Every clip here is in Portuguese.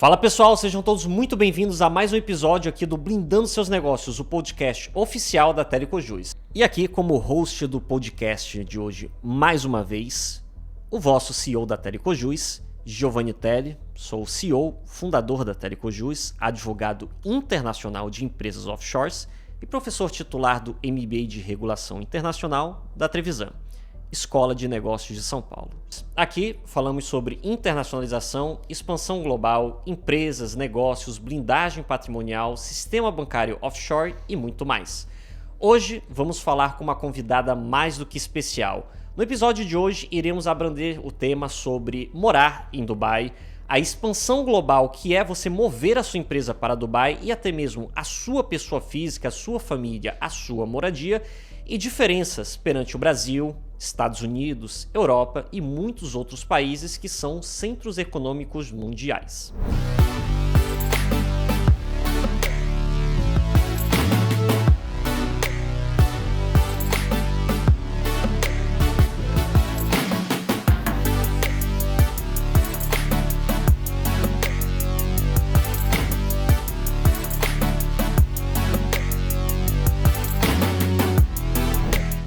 Fala pessoal, sejam todos muito bem-vindos a mais um episódio aqui do Blindando Seus Negócios, o podcast oficial da Telecojus. E aqui como host do podcast de hoje, mais uma vez, o vosso CEO da Telecojus, Giovanni Telli. Sou o CEO, fundador da Telecojus, advogado internacional de empresas offshores e professor titular do MBA de Regulação Internacional da Trevisan, Escola de Negócios de São Paulo. Aqui falamos sobre internacionalização, expansão global, empresas, negócios, blindagem patrimonial, sistema bancário offshore e muito mais. Hoje vamos falar com uma convidada mais do que especial. No episódio de hoje iremos abranger o tema sobre morar em Dubai, a expansão global que é você mover a sua empresa para Dubai e até mesmo a sua pessoa física, a sua família, a sua moradia e diferenças perante o Brasil, Estados Unidos, Europa e muitos outros países que são centros econômicos mundiais.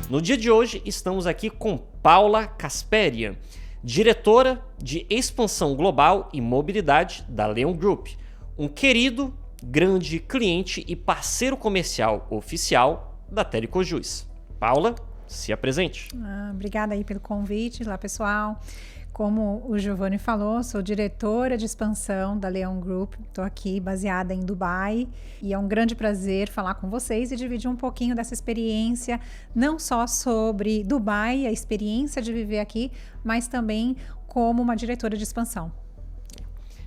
No dia de hoje, estamos aqui com Paula Casperian, diretora de expansão global e mobilidade da Leon Group, um querido, grande cliente e parceiro comercial oficial da Telecojus. Paula, se apresente. Obrigada aí pelo convite. Olá, pessoal. Como o Giovanni falou, sou diretora de expansão da Leon Group, estou aqui baseada em Dubai e é um grande prazer falar com vocês e dividir um pouquinho dessa experiência, não só sobre Dubai, a experiência de viver aqui, mas também como uma diretora de expansão.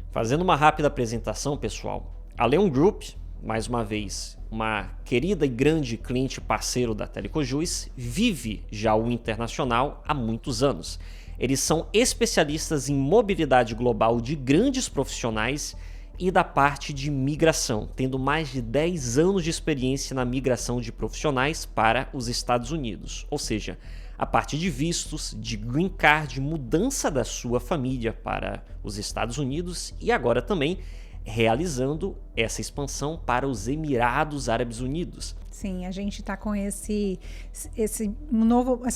Fazendo uma rápida apresentação, pessoal, a Leon Group, mais uma vez, uma querida e grande cliente parceiro da Telecojus, vive já o internacional há muitos anos. Eles são especialistas em mobilidade global de grandes profissionais e da parte de migração, tendo mais de 10 anos de experiência na migração de profissionais para os Estados Unidos. Ou seja, a parte de vistos, de green card, mudança da sua família para os Estados Unidos e agora também realizando essa expansão para os Emirados Árabes Unidos. Sim, a gente está com essa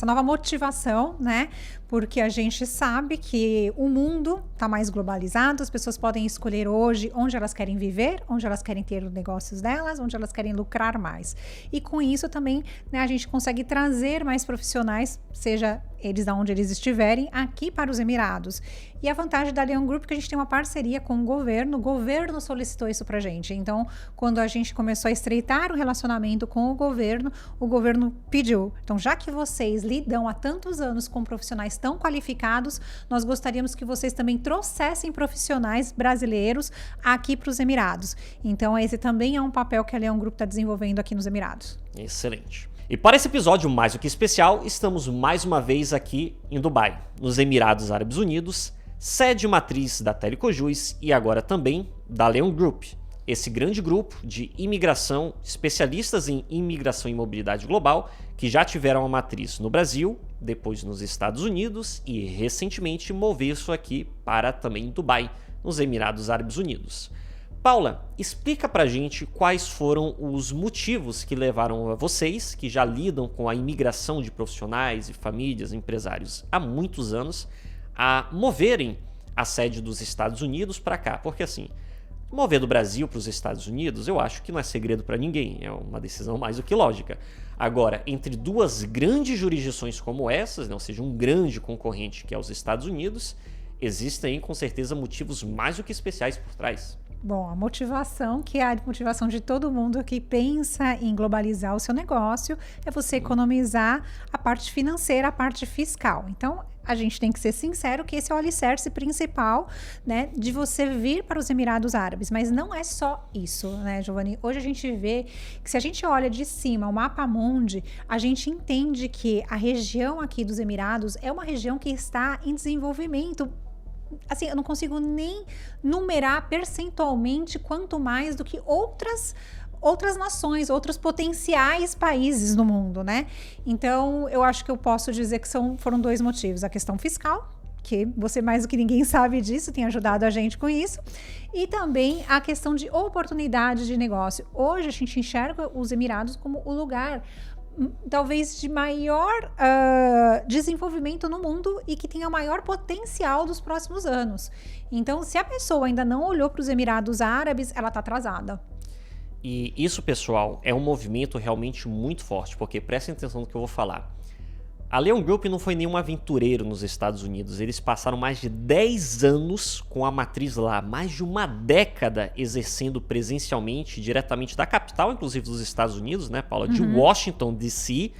nova motivação, né? Porque a gente sabe que o mundo está mais globalizado, as pessoas podem escolher hoje onde elas querem viver, onde elas querem ter os negócios delas, onde elas querem lucrar mais. E com isso também, né, a gente consegue trazer mais profissionais, seja eles aonde eles estiverem, aqui para os Emirados. E a vantagem da Leon Group é que a gente tem uma parceria com o governo solicitou isso pra gente. Então, quando a gente começou a estreitar o relacionamento com o governo pediu. Então, já que vocês lidam há tantos anos com profissionais tão qualificados, nós gostaríamos que vocês também trouxessem profissionais brasileiros aqui para os Emirados. Então, esse também é um papel que a Leon Group está desenvolvendo aqui nos Emirados. Excelente. E para esse episódio mais do que especial, estamos mais uma vez aqui em Dubai, nos Emirados Árabes Unidos, sede matriz da Telecojus e agora também da Leon Group. Esse grande grupo de imigração, especialistas em imigração e mobilidade global, que já tiveram uma matriz no Brasil, depois nos Estados Unidos e recentemente moveu isso aqui para também Dubai, nos Emirados Árabes Unidos. Paula, explica pra gente quais foram os motivos que levaram a vocês, que já lidam com a imigração de profissionais e famílias, empresários há muitos anos, a moverem a sede dos Estados Unidos para cá. Porque assim, mover do Brasil para os Estados Unidos, eu acho que não é segredo para ninguém, é uma decisão mais do que lógica. Agora, entre duas grandes jurisdições como essas, né, ou seja, um grande concorrente que é os Estados Unidos, existem com certeza motivos mais do que especiais por trás. Bom, a motivação, que é a motivação de todo mundo que pensa em globalizar o seu negócio, é você economizar a parte financeira, a parte fiscal. Então, a gente tem que ser sincero que esse é o alicerce principal, né, de você vir para os Emirados Árabes. Mas não é só isso, né, Giovanni? Hoje a gente vê que se a gente olha de cima o mapa mundi, a gente entende que a região aqui dos Emirados é uma região que está em desenvolvimento. Assim, eu não consigo nem numerar percentualmente quanto mais do que outras nações, outros potenciais países no mundo, né? Então, eu acho que eu posso dizer que foram dois motivos. A questão fiscal, que você mais do que ninguém sabe disso, tem ajudado a gente com isso. E também a questão de oportunidade de negócio. Hoje a gente enxerga os Emirados como o lugar talvez de maior desenvolvimento no mundo e que tenha o maior potencial dos próximos anos. Então, se a pessoa ainda não olhou para os Emirados Árabes, ela está atrasada. E isso, pessoal, é um movimento realmente muito forte, porque prestem atenção no que eu vou falar. A Leon Group não foi nenhum aventureiro nos Estados Unidos. Eles passaram mais de 10 anos com a matriz lá, mais de uma década exercendo presencialmente, diretamente da capital, inclusive dos Estados Unidos, né, Paula? De Washington, D.C.,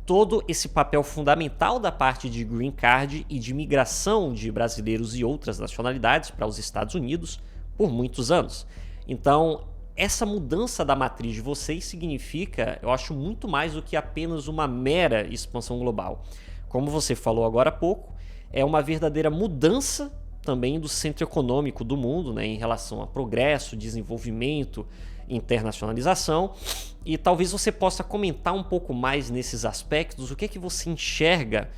todo esse papel fundamental da parte de green card e de migração de brasileiros e outras nacionalidades para os Estados Unidos por muitos anos. Então, essa mudança da matriz de vocês significa, eu acho, muito mais do que apenas uma mera expansão global. Como você falou agora há pouco, é uma verdadeira mudança também do centro econômico do mundo, né, em relação a progresso, desenvolvimento, internacionalização. E talvez você possa comentar um pouco mais nesses aspectos, o que é que você enxerga,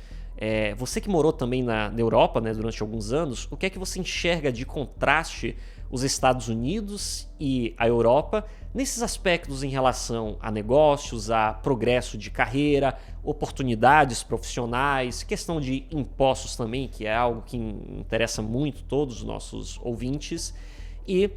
você que morou também na Europa, né, durante alguns anos, o que é que você enxerga de contraste os Estados Unidos e a Europa nesses aspectos em relação a negócios, a progresso de carreira, oportunidades profissionais, questão de impostos também, que é algo que interessa muito todos os nossos ouvintes, e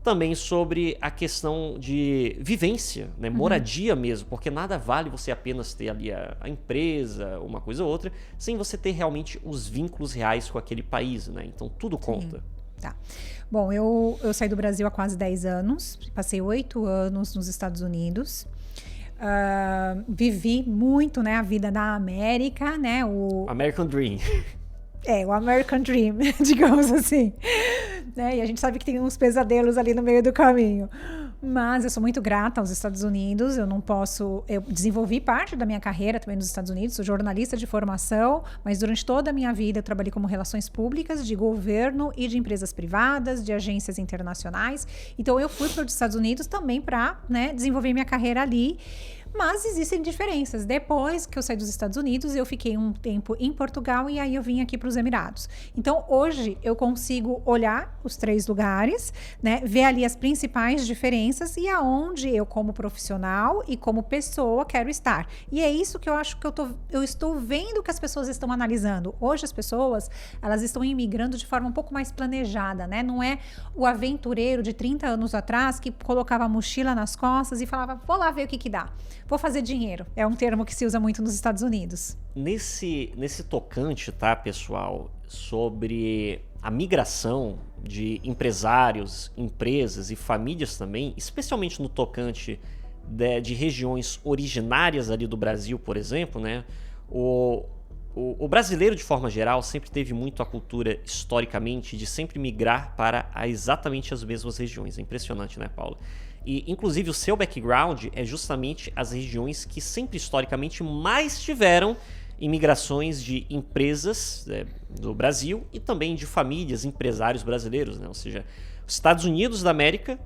também sobre a questão de vivência, né? Moradia mesmo, porque nada vale você apenas ter ali a empresa, uma coisa ou outra, sem você ter realmente os vínculos reais com aquele país, né? Então tudo conta. Sim. Tá. Bom, eu saí do Brasil há quase 10 anos, passei 8 anos nos Estados Unidos, vivi muito, né, a vida na América, né, o American Dream. O American Dream, digamos assim, né, e a gente sabe que tem uns pesadelos ali no meio do caminho. Mas eu sou muito grata aos Estados Unidos, eu desenvolvi parte da minha carreira também nos Estados Unidos, sou jornalista de formação, mas durante toda a minha vida eu trabalhei como relações públicas, de governo e de empresas privadas, de agências internacionais. Então eu fui para os Estados Unidos também para, né, desenvolver minha carreira ali. Mas existem diferenças. Depois que eu saí dos Estados Unidos, eu fiquei um tempo em Portugal e aí eu vim aqui para os Emirados. Então, hoje, eu consigo olhar os 3 lugares, né, ver ali as principais diferenças e aonde eu, como profissional e como pessoa, quero estar. E é isso que eu acho que eu estou vendo que as pessoas estão analisando. Hoje, as pessoas, elas estão imigrando de forma um pouco mais planejada, né? Não é o aventureiro de 30 anos atrás que colocava a mochila nas costas e falava, vou lá ver o que dá. Vou fazer dinheiro. É um termo que se usa muito nos Estados Unidos. Nesse tocante, tá, pessoal, sobre a migração de empresários, empresas e famílias também, especialmente no tocante de regiões originárias ali do Brasil, por exemplo, né? O brasileiro, de forma geral, sempre teve muito a cultura, historicamente, de sempre migrar para exatamente as mesmas regiões. É impressionante, né, Paula? E, inclusive, o seu background é justamente as regiões que sempre, historicamente, mais tiveram imigrações de empresas do Brasil e também de famílias, empresários brasileiros, né? Ou seja, os Estados Unidos da América,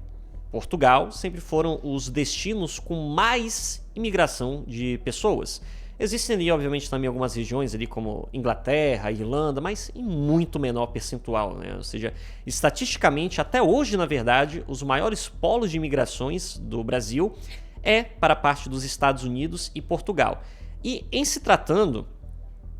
Portugal, sempre foram os destinos com mais imigração de pessoas. Existem ali, obviamente, também algumas regiões ali como Inglaterra, Irlanda, mas em muito menor percentual, né? Ou seja, estatisticamente, até hoje, na verdade, os maiores polos de imigrações do Brasil é para a parte dos Estados Unidos e Portugal. E em se tratando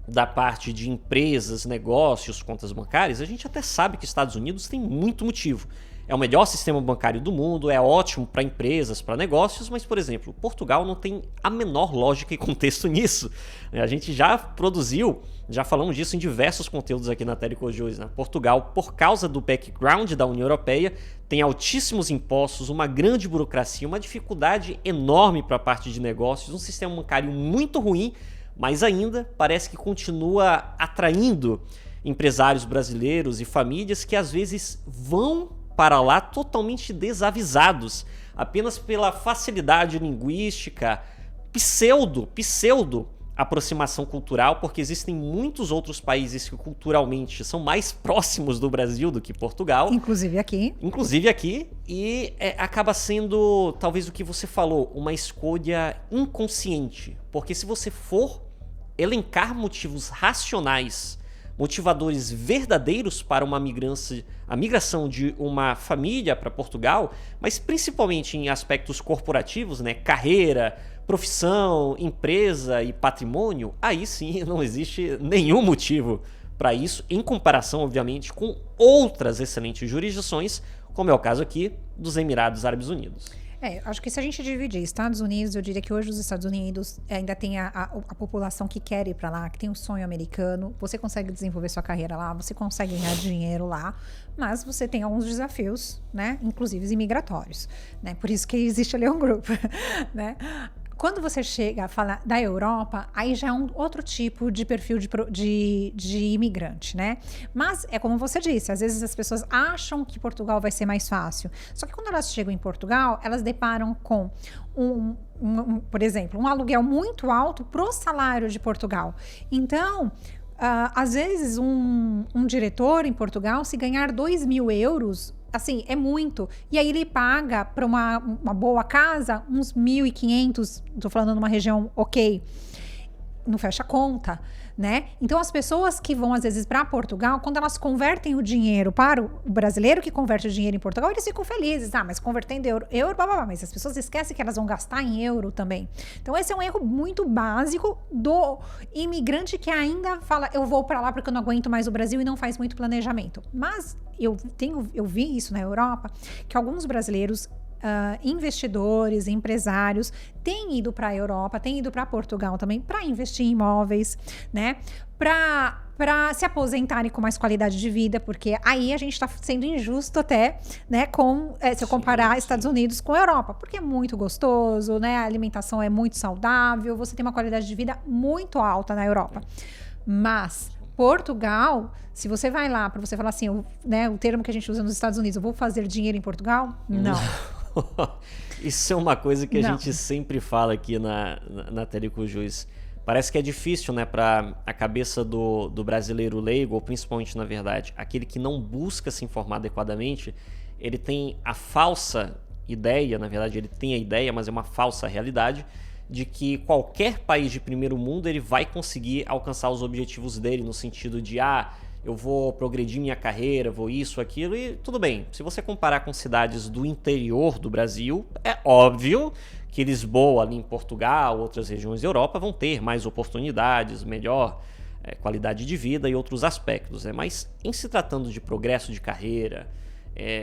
da parte de empresas, negócios, contas bancárias, a gente até sabe que os Estados Unidos tem muito motivo. É o melhor sistema bancário do mundo, é ótimo para empresas, para negócios, mas, por exemplo, Portugal não tem a menor lógica e contexto nisso. A gente já produziu, já falamos disso em diversos conteúdos aqui na Telecojus, né? Portugal, por causa do background da União Europeia, tem altíssimos impostos, uma grande burocracia, uma dificuldade enorme para a parte de negócios, um sistema bancário muito ruim, mas ainda parece que continua atraindo empresários brasileiros e famílias que às vezes vão para lá totalmente desavisados, apenas pela facilidade linguística, pseudo aproximação cultural, porque existem muitos outros países que culturalmente são mais próximos do Brasil do que Portugal. Inclusive aqui, e acaba sendo, talvez o que você falou, uma escolha inconsciente, porque se você for elencar motivos racionais motivadores verdadeiros para a migração de uma família para Portugal, mas principalmente em aspectos corporativos, né, carreira, profissão, empresa e patrimônio, aí sim não existe nenhum motivo para isso, em comparação, obviamente, com outras excelentes jurisdições, como é o caso aqui dos Emirados Árabes Unidos. Acho que se a gente dividir Estados Unidos, eu diria que hoje os Estados Unidos ainda tem a população que quer ir para lá, que tem um sonho americano. Você consegue desenvolver sua carreira lá, você consegue ganhar dinheiro lá, mas você tem alguns desafios, né? Inclusive imigratórios, né? Por isso que existe a Leon Group, né? Quando você chega a falar da Europa, aí já é um outro tipo de perfil de imigrante, né? Mas é como você disse, às vezes as pessoas acham que Portugal vai ser mais fácil. Só que quando elas chegam em Portugal, elas deparam com por exemplo, um aluguel muito alto pro salário de Portugal. Então, às vezes um diretor em Portugal, se ganhar 2.000 euros, assim, é muito. E aí ele paga para uma boa casa uns 1.500, tô falando numa região ok, não fecha a conta, né? Então as pessoas que vão às vezes para Portugal, quando elas convertem o dinheiro para o brasileiro que converte o dinheiro em Portugal, eles ficam felizes. Mas convertendo euro, blá, blá, blá. Mas as pessoas esquecem que elas vão gastar em euro também. Então esse é um erro muito básico do imigrante que ainda fala, eu vou para lá porque eu não aguento mais o Brasil, e não faz muito planejamento. Mas eu vi isso na Europa, que alguns brasileiros, investidores, empresários têm ido para a Europa, têm ido para Portugal também para investir em imóveis, né? Para se aposentarem com mais qualidade de vida, porque aí a gente está sendo injusto até, né? Se eu comparar Estados Unidos com a Europa, porque é muito gostoso, né? A alimentação é muito saudável, você tem uma qualidade de vida muito alta na Europa. Mas Portugal, se você vai lá para você falar assim, né, o termo que a gente usa nos Estados Unidos, eu vou fazer dinheiro em Portugal? Não. Isso é uma coisa que a gente sempre fala aqui na Telecojuiz. Parece que é difícil, né, para a cabeça do brasileiro leigo, ou principalmente, na verdade, aquele que não busca se informar adequadamente, ele tem a falsa ideia, na verdade ele tem a ideia, mas é uma falsa realidade, de que qualquer país de primeiro mundo ele vai conseguir alcançar os objetivos dele, no sentido de, eu vou progredir minha carreira, vou isso, aquilo, e tudo bem. Se você comparar com cidades do interior do Brasil, é óbvio que Lisboa, ali em Portugal, outras regiões da Europa vão ter mais oportunidades, melhor qualidade de vida e outros aspectos, né? Mas em se tratando de progresso de carreira,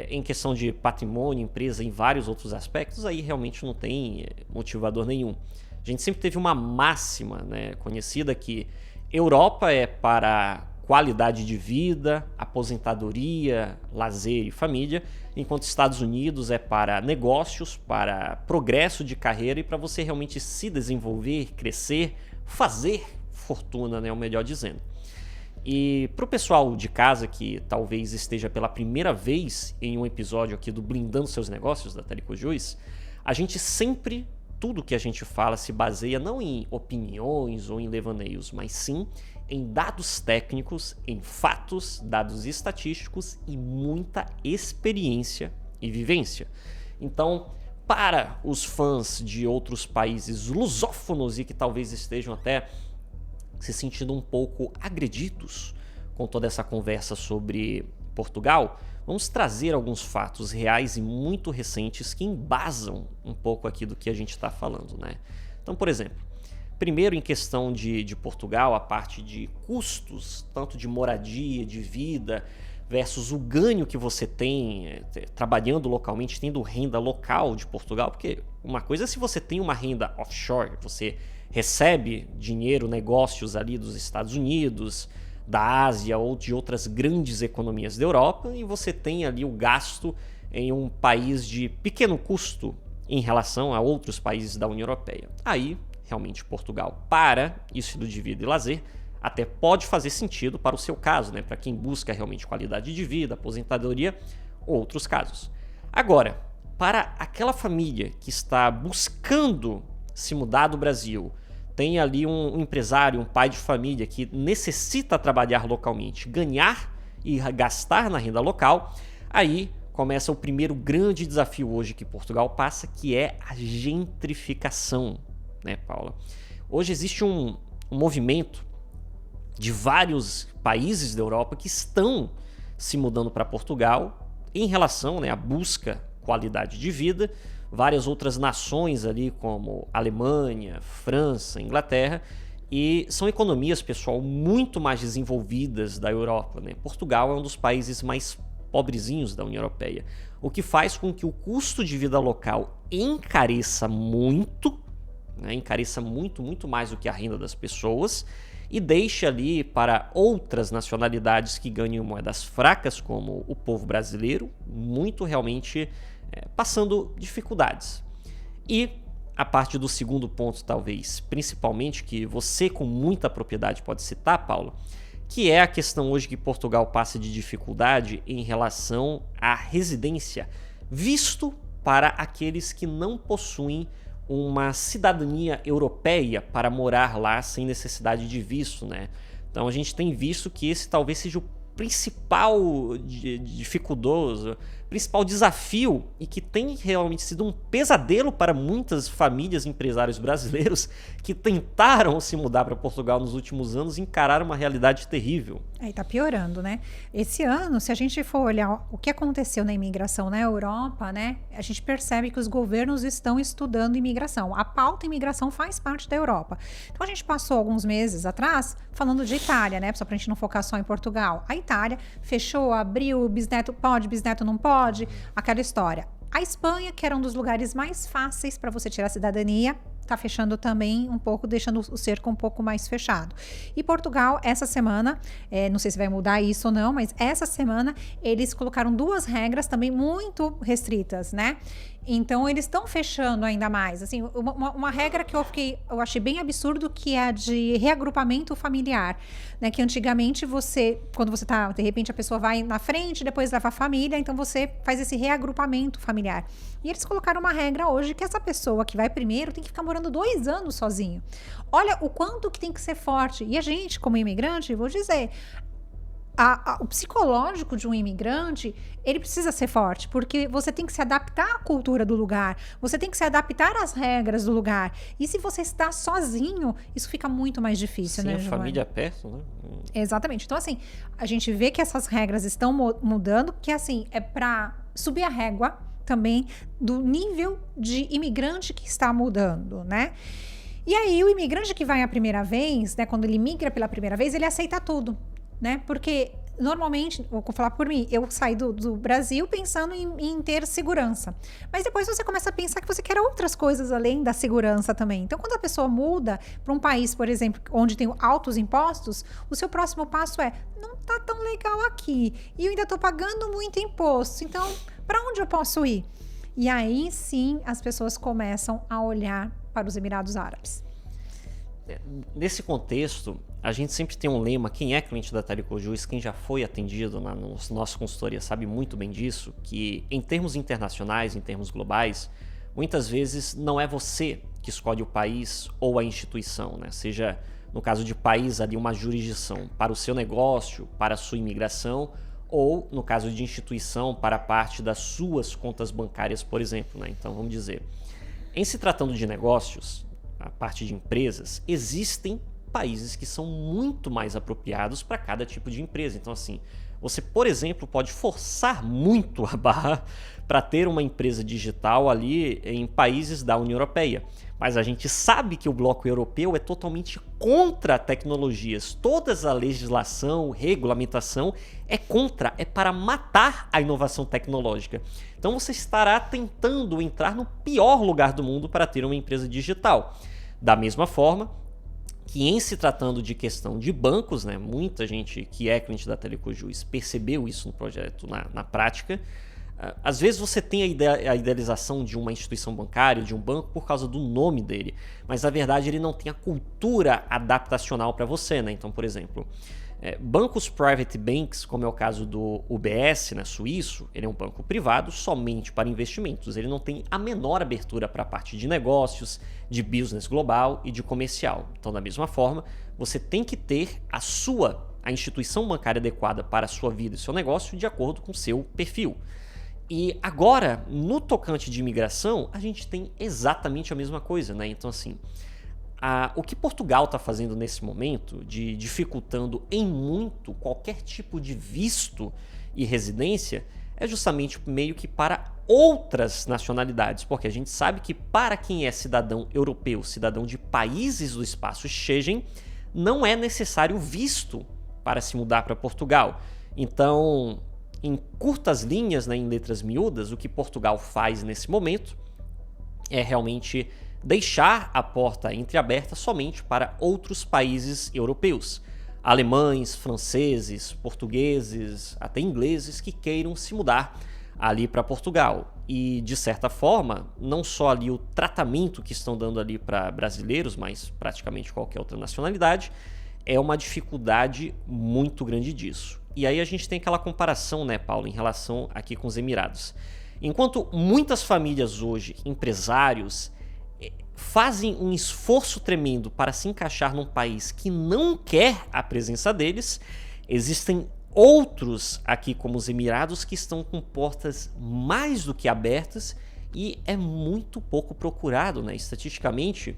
em questão de patrimônio, empresa, em vários outros aspectos, aí realmente não tem motivador nenhum. A gente sempre teve uma máxima, né, conhecida que Europa é para qualidade de vida, aposentadoria, lazer e família, enquanto Estados Unidos é para negócios, para progresso de carreira e para você realmente se desenvolver, crescer, fazer fortuna, né, o melhor dizendo. E para o pessoal de casa que talvez esteja pela primeira vez em um episódio aqui do Blindando Seus Negócios da Telecojuiz, a gente sempre, tudo que a gente fala se baseia não em opiniões ou em devaneios, mas sim em dados técnicos, em fatos, dados estatísticos e muita experiência e vivência. Então, para os fãs de outros países lusófonos e que talvez estejam até se sentindo um pouco agredidos com toda essa conversa sobre Portugal, vamos trazer alguns fatos reais e muito recentes que embasam um pouco aqui do que a gente está falando, né? Então, por exemplo, primeiro em questão de Portugal, a parte de custos, tanto de moradia, de vida, versus o ganho que você tem trabalhando localmente, tendo renda local de Portugal, porque uma coisa é se você tem uma renda offshore, você recebe dinheiro, negócios ali dos Estados Unidos, da Ásia ou de outras grandes economias da Europa, e você tem ali o gasto em um país de pequeno custo em relação a outros países da União Europeia. Aí, realmente, Portugal, para estilo de vida e lazer, até pode fazer sentido para o seu caso, né? Para quem busca realmente qualidade de vida, aposentadoria, ou outros casos. Agora, para aquela família que está buscando se mudar do Brasil, tem ali um empresário, um pai de família que necessita trabalhar localmente, ganhar e gastar na renda local, aí começa o primeiro grande desafio hoje que Portugal passa, que é a gentrificação, né, Paula? Hoje existe um movimento de vários países da Europa que estão se mudando para Portugal em relação, né, à busca qualidade de vida. Várias outras nações ali, como Alemanha, França, Inglaterra, e são economias, pessoal, muito mais desenvolvidas da Europa, né? Portugal é um dos países mais pobrezinhos da União Europeia, o que faz com que o custo de vida local encareça muito, né? Encareça muito mais do que a renda das pessoas, e deixa ali para outras nacionalidades que ganham moedas fracas, como o povo brasileiro, muito realmente passando dificuldades. E a parte do segundo ponto, talvez, principalmente, que você com muita propriedade pode citar, Paulo, que é a questão hoje que Portugal passa de dificuldade em relação à residência, visto para aqueles que não possuem uma cidadania europeia para morar lá sem necessidade de visto, né? Então a gente tem visto que esse talvez seja o principal dificultoso, principal desafio, e que tem realmente sido um pesadelo para muitas famílias e empresários brasileiros que tentaram se mudar para Portugal nos últimos anos e encararam uma realidade terrível. Aí tá piorando, né? Esse ano, se a gente for olhar o que aconteceu na imigração na Europa, né, a gente percebe que os governos estão estudando imigração. A pauta imigração faz parte da Europa. Então a gente passou alguns meses atrás falando de Itália, né, só pra gente não focar só em Portugal. A Itália fechou, abriu, bisneto pode, bisneto não pode, aquela história. A Espanha, que era um dos lugares mais fáceis para você tirar a cidadania, está fechando também um pouco, deixando o cerco um pouco mais fechado. E Portugal, essa semana, não sei se vai mudar isso ou não, mas essa semana eles colocaram 2 regras também muito restritas, né? Então eles estão fechando ainda mais. Assim, uma regra que eu achei bem absurdo, que é a de reagrupamento familiar, né? Que antigamente quando você tá, de repente a pessoa vai na frente, depois leva a família, então você faz esse reagrupamento familiar. E eles colocaram uma regra hoje que essa pessoa que vai primeiro tem que ficar morando 2 anos sozinho. Olha o quanto que tem que ser forte. E a gente, como imigrante, vou dizer, o psicológico de um imigrante, ele precisa ser forte, porque você tem que se adaptar à cultura do lugar, você tem que se adaptar às regras do lugar. E se você está sozinho, isso fica muito mais difícil, Sim, né, a Giovana? família perto, né? Exatamente. Então, assim, a gente vê que essas regras estão mudando, que, assim, é para subir a régua também do nível de imigrante que está mudando, né? E aí, o imigrante que vai a primeira vez, né, quando ele migra pela primeira vez, ele aceita tudo, né? Porque normalmente, vou falar por mim, eu saí do Brasil pensando em ter segurança. Mas depois você começa a pensar que você quer outras coisas além da segurança também. Então, quando a pessoa muda para um país, por exemplo, onde tem altos impostos, o seu próximo passo é: não tá tão legal aqui, e eu ainda tô pagando muito imposto, então para onde eu posso ir? E aí sim as pessoas começam a olhar para os Emirados Árabes. Nesse contexto, a gente sempre tem um lema: quem é cliente da Telecojus, quem já foi atendido na nossa consultoria sabe muito bem disso, que em termos internacionais, em termos globais, muitas vezes não é você que escolhe o país ou a instituição, né? Seja no caso de país ali uma jurisdição para o seu negócio, para a sua imigração, ou no caso de instituição para parte das suas contas bancárias, por exemplo, né? Então vamos dizer, em se tratando de negócios, a parte de empresas, existem países que são muito mais apropriados para cada tipo de empresa. Então, assim, você, por exemplo, pode forçar muito a barra para ter uma empresa digital ali em países da União Europeia. Mas a gente sabe que o bloco europeu é totalmente contra tecnologias. Toda a legislação, regulamentação é contra, é para matar a inovação tecnológica. Então você estará tentando entrar no pior lugar do mundo para ter uma empresa digital. Da mesma forma que, em se tratando de questão de bancos, né, muita gente que é cliente da Telecojus percebeu isso no projeto, na prática. Às vezes você tem a idealização de uma instituição bancária, de um banco, por causa do nome dele, mas na verdade ele não tem a cultura adaptacional para você, né? Então, por exemplo, bancos private banks, como é o caso do UBS, né, suíço, ele é um banco privado somente para investimentos. Ele não tem a menor abertura para a parte de negócios, de business global e de comercial. Então, da mesma forma, você tem que ter a instituição bancária adequada para a sua vida e seu negócio de acordo com o seu perfil. E agora, no tocante de imigração, a gente tem exatamente a mesma coisa, né? Então, assim, O que Portugal está fazendo nesse momento, de dificultando em muito qualquer tipo de visto e residência, é justamente meio que para outras nacionalidades, porque a gente sabe que para quem é cidadão europeu, cidadão de países do espaço Schengen, não é necessário visto para se mudar para Portugal. Então, em curtas linhas, né, em letras miúdas, o que Portugal faz nesse momento é realmente deixar a porta entreaberta somente para outros países europeus. Alemães, franceses, portugueses, até ingleses que queiram se mudar ali para Portugal. E, de certa forma, não só ali o tratamento que estão dando ali para brasileiros, mas praticamente qualquer outra nacionalidade, é uma dificuldade muito grande disso. E aí a gente tem aquela comparação, né, Paulo, em relação aqui com os Emirados. Enquanto muitas famílias hoje, empresários, fazem um esforço tremendo para se encaixar num país que não quer a presença deles, existem outros aqui como os Emirados que estão com portas mais do que abertas e é muito pouco procurado, né? Estatisticamente,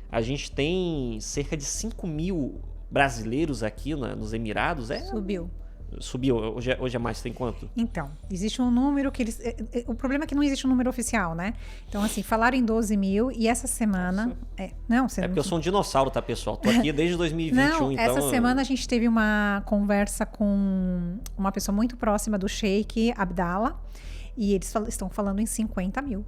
a gente tem cerca de 5 mil brasileiros aqui nos Emirados. Subiu. Hoje é mais, tem quanto? Então, existe um número que eles... O problema é que não existe um número oficial, né? Então, assim, falaram em 12 mil e essa semana... Porque eu sou um dinossauro, tá, pessoal? Tô aqui desde 2021, não, então... Essa semana a gente teve uma conversa com uma pessoa muito próxima do Sheikh Abdallah e eles estão falando em 50 mil.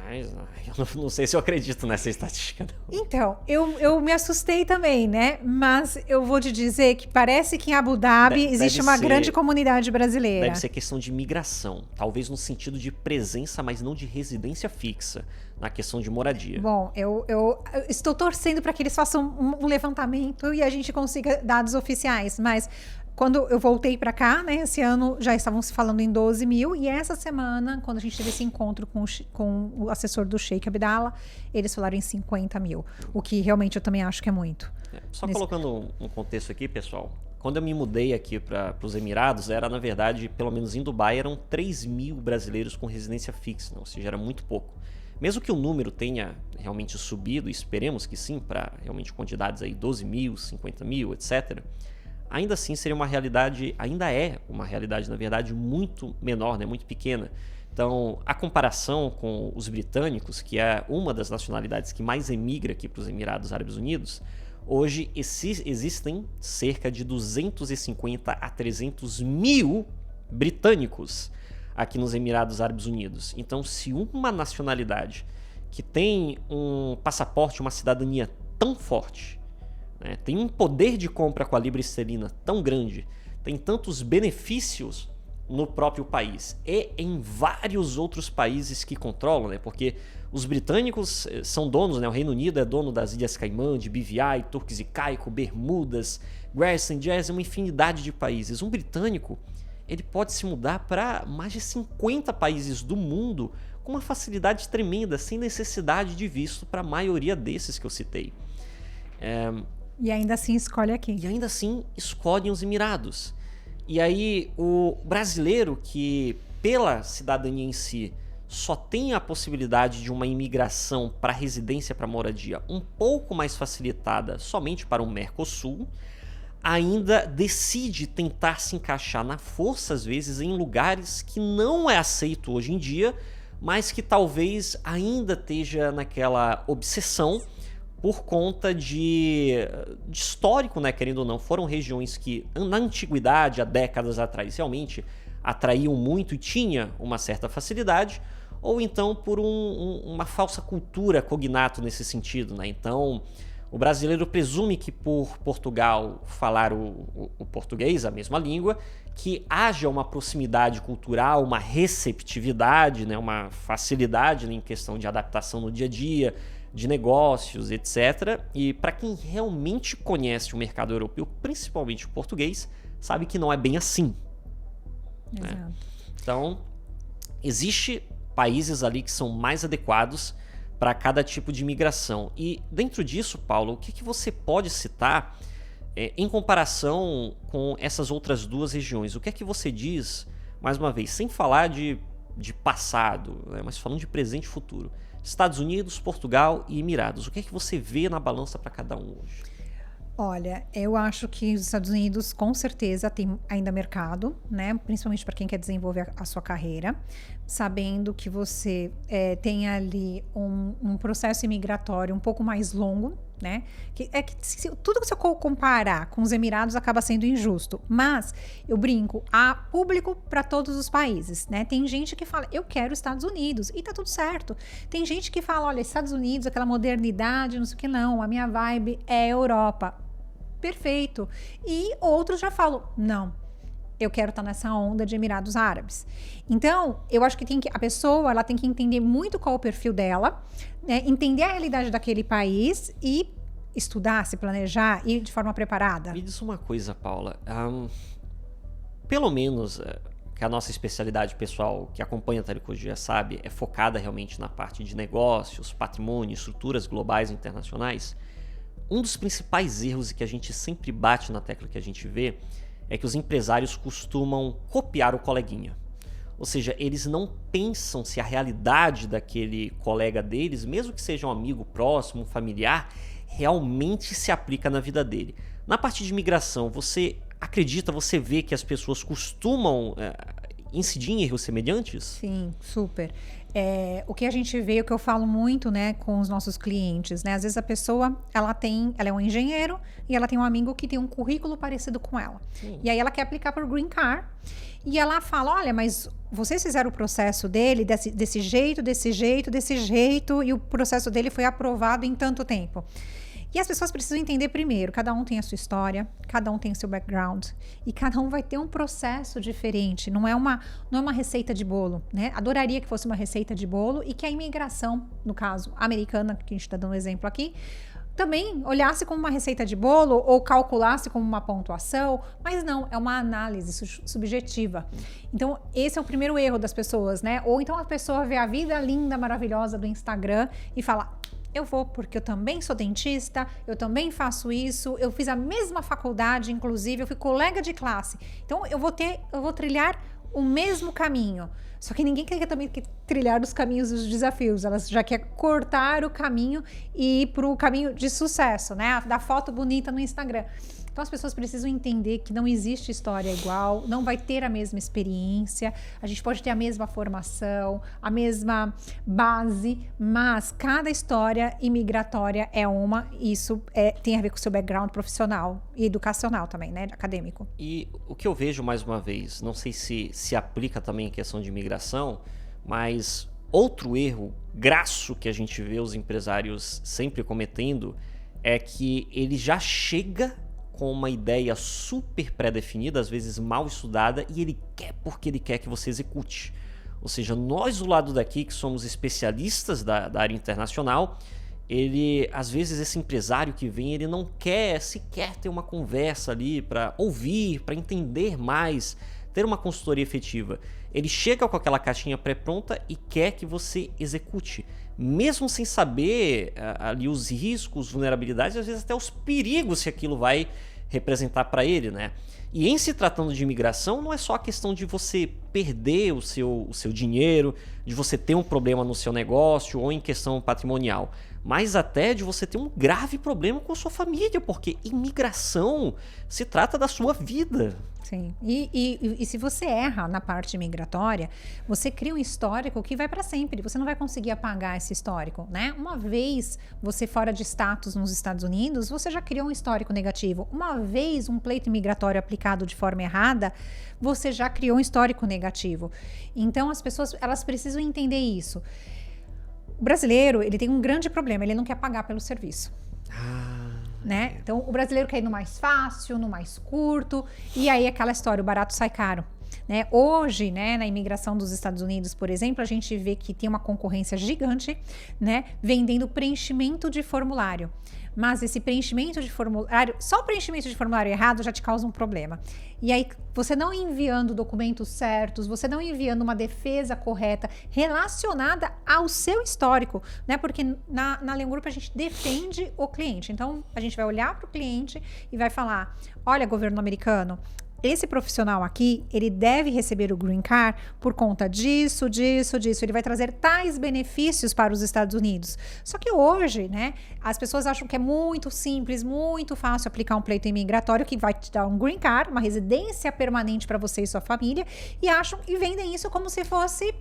Mas eu não sei se eu acredito nessa estatística, não. Então, eu me assustei também, né? Mas eu vou te dizer que parece que em Abu Dhabi existe uma grande comunidade brasileira. Deve ser questão de migração, talvez no sentido de presença, mas não de residência fixa, na questão de moradia. Bom, eu estou torcendo para que eles façam um levantamento e a gente consiga dados oficiais, mas... Quando eu voltei para cá, né, esse ano já estavam se falando em 12 mil e essa semana, quando a gente teve esse encontro com o assessor do Sheikh Abdallah, eles falaram em 50 mil, o que realmente eu também acho que é muito. Colocando um contexto aqui, pessoal, quando eu me mudei aqui para os Emirados, era na verdade, pelo menos em Dubai, eram 3 mil brasileiros com residência fixa, ou seja, era muito pouco. Mesmo que o número tenha realmente subido, e esperemos que sim, para realmente quantidades aí 12 mil, 50 mil, etc., ainda assim seria uma realidade, ainda é uma realidade, na verdade, muito menor, né, muito pequena. Então, a comparação com os britânicos, que é uma das nacionalidades que mais emigra aqui para os Emirados Árabes Unidos, hoje existem cerca de 250 a 300 mil britânicos aqui nos Emirados Árabes Unidos. Então, se uma nacionalidade que tem um passaporte, uma cidadania tão forte, tem um poder de compra com a libra esterlina tão grande, tem tantos benefícios no próprio país e em vários outros países que controlam, né? Porque os britânicos são donos, né? O Reino Unido é dono das Ilhas Caimã, de BVI, Turks e Caicos, Bermudas, Guernsey, Jersey, uma infinidade de países. Um britânico, ele pode se mudar para mais de 50 países do mundo com uma facilidade tremenda, sem necessidade de visto para a maioria desses que eu citei. E ainda assim escolhe aqui. E ainda assim escolhem os Emirados. E aí o brasileiro que, pela cidadania em si, só tem a possibilidade de uma imigração para residência, para moradia um pouco mais facilitada somente para o Mercosul, ainda decide tentar se encaixar na força, às vezes, em lugares que não é aceito hoje em dia, mas que talvez ainda esteja naquela obsessão por conta de histórico, né, querendo ou não. Foram regiões que, na antiguidade, há décadas atrás, realmente atraíam muito e tinha uma certa facilidade, ou então por uma falsa cultura cognato nesse sentido, né? Então, o brasileiro presume que por Portugal falar o português, a mesma língua, que haja uma proximidade cultural, uma receptividade, né, uma facilidade, né, em questão de adaptação no dia a dia, de negócios, etc. E para quem realmente conhece o mercado europeu, principalmente o português, sabe que não é bem assim. Exato. Né? Então, existe países ali que são mais adequados para cada tipo de imigração. E dentro disso, Paulo, o que você pode citar em comparação com essas outras duas regiões? O que é que você diz, mais uma vez, sem falar de de passado, né, mas falando de presente e futuro. Estados Unidos, Portugal e Emirados. O que é que você vê na balança para cada um hoje? Olha, eu acho que os Estados Unidos com certeza tem ainda mercado, né? Principalmente para quem quer desenvolver a sua carreira, sabendo que você tem ali um processo imigratório um pouco mais longo, né? Tudo que você comparar com os Emirados acaba sendo injusto, mas eu brinco, há público para todos os países, né? Tem gente que fala, eu quero Estados Unidos, e tá tudo certo. Tem gente que fala, olha, Estados Unidos, aquela modernidade, não sei o que, não, a minha vibe é Europa. Perfeito. E outros já falam, não, eu quero estar nessa onda de Emirados Árabes. Então, eu acho que a pessoa ela tem que entender muito qual é o perfil dela, né? Entender a realidade daquele país e estudar, se planejar e de forma preparada. Me diz uma coisa, Paula. Pelo menos que a nossa especialidade pessoal que acompanha a Tecnologia sabe, é focada realmente na parte de negócios, patrimônio, estruturas globais e internacionais. Um dos principais erros que a gente sempre bate na tecla que a gente vê é que os empresários costumam copiar o coleguinha. Ou seja, eles não pensam se a realidade daquele colega deles, mesmo que seja um amigo próximo, um familiar, realmente se aplica na vida dele. Na parte de imigração, você acredita, você vê que as pessoas costumam incidir em erros semelhantes? Sim, super. O que a gente vê, o que eu falo muito, né, com os nossos clientes, né? Às vezes a pessoa, ela é um engenheiro e ela tem um amigo que tem um currículo parecido com ela. Sim. E aí ela quer aplicar para o Green Card e ela fala, olha, mas vocês fizeram o processo dele desse jeito, e o processo dele foi aprovado em tanto tempo. E as pessoas precisam entender primeiro, cada um tem a sua história, cada um tem o seu background e cada um vai ter um processo diferente, não é uma receita de bolo, né? Adoraria que fosse uma receita de bolo e que a imigração, no caso americana, que a gente está dando um exemplo aqui, também olhasse como uma receita de bolo ou calculasse como uma pontuação, mas não, é uma análise subjetiva. Então, esse é o primeiro erro das pessoas, né? Ou então a pessoa vê a vida linda, maravilhosa do Instagram e fala, eu vou porque eu também sou dentista, eu também faço isso, eu fiz a mesma faculdade, inclusive, eu fui colega de classe. Então, eu vou trilhar o mesmo caminho. Só que ninguém quer também trilhar os caminhos dos desafios. Elas já quer cortar o caminho e ir para o caminho de sucesso, né? Da foto bonita no Instagram. Então as pessoas precisam entender que não existe história igual, não vai ter a mesma experiência, a gente pode ter a mesma formação, a mesma base, mas cada história imigratória é uma, e isso tem a ver com o seu background profissional e educacional também, né, acadêmico. E o que eu vejo mais uma vez, não sei se aplica também em questão de imigração, mas outro erro grasso que a gente vê os empresários sempre cometendo é que ele já chega com uma ideia super pré-definida, às vezes mal estudada, e ele quer porque ele quer que você execute. Ou seja, nós do lado daqui, que somos especialistas da área internacional, às vezes esse empresário que vem, ele não quer sequer ter uma conversa ali para ouvir, para entender mais, ter uma consultoria efetiva. Ele chega com aquela caixinha pré-pronta e quer que você execute. Mesmo sem saber ali os riscos, vulnerabilidades, às vezes até os perigos que aquilo vai representar para ele, né? E em se tratando de imigração, não é só a questão de você perder o seu dinheiro, de você ter um problema no seu negócio ou em questão patrimonial, mas até de você ter um grave problema com a sua família, porque imigração se trata da sua vida. Sim, e se você erra na parte migratória, você cria um histórico que vai para sempre, você não vai conseguir apagar esse histórico, né? Uma vez você fora de status nos Estados Unidos, você já criou um histórico negativo. Uma vez um pleito migratório aplicado de forma errada, você já criou um histórico negativo. Então as pessoas, elas precisam entender isso. O brasileiro, ele tem um grande problema, ele não quer pagar pelo serviço. Né? Então o brasileiro quer ir no mais fácil, no mais curto, e aí aquela história, o barato sai caro, né? Hoje, né, na imigração dos Estados Unidos, por exemplo, a gente vê que tem uma concorrência gigante, né, vendendo preenchimento de formulário. Mas esse preenchimento de formulário, só o preenchimento de formulário errado já te causa um problema. E aí, você não enviando documentos certos, você não enviando uma defesa correta relacionada ao seu histórico, né? Porque na Leon Group a gente defende o cliente. Então, a gente vai olhar para o cliente e vai falar, olha, governo americano, esse profissional aqui, ele deve receber o Green Card por conta disso. Ele vai trazer tais benefícios para os Estados Unidos. Só que hoje, né, as pessoas acham que é muito simples, muito fácil aplicar um pleito imigratório que vai te dar um Green Card, uma residência permanente para você e sua família, e vendem isso como se fosse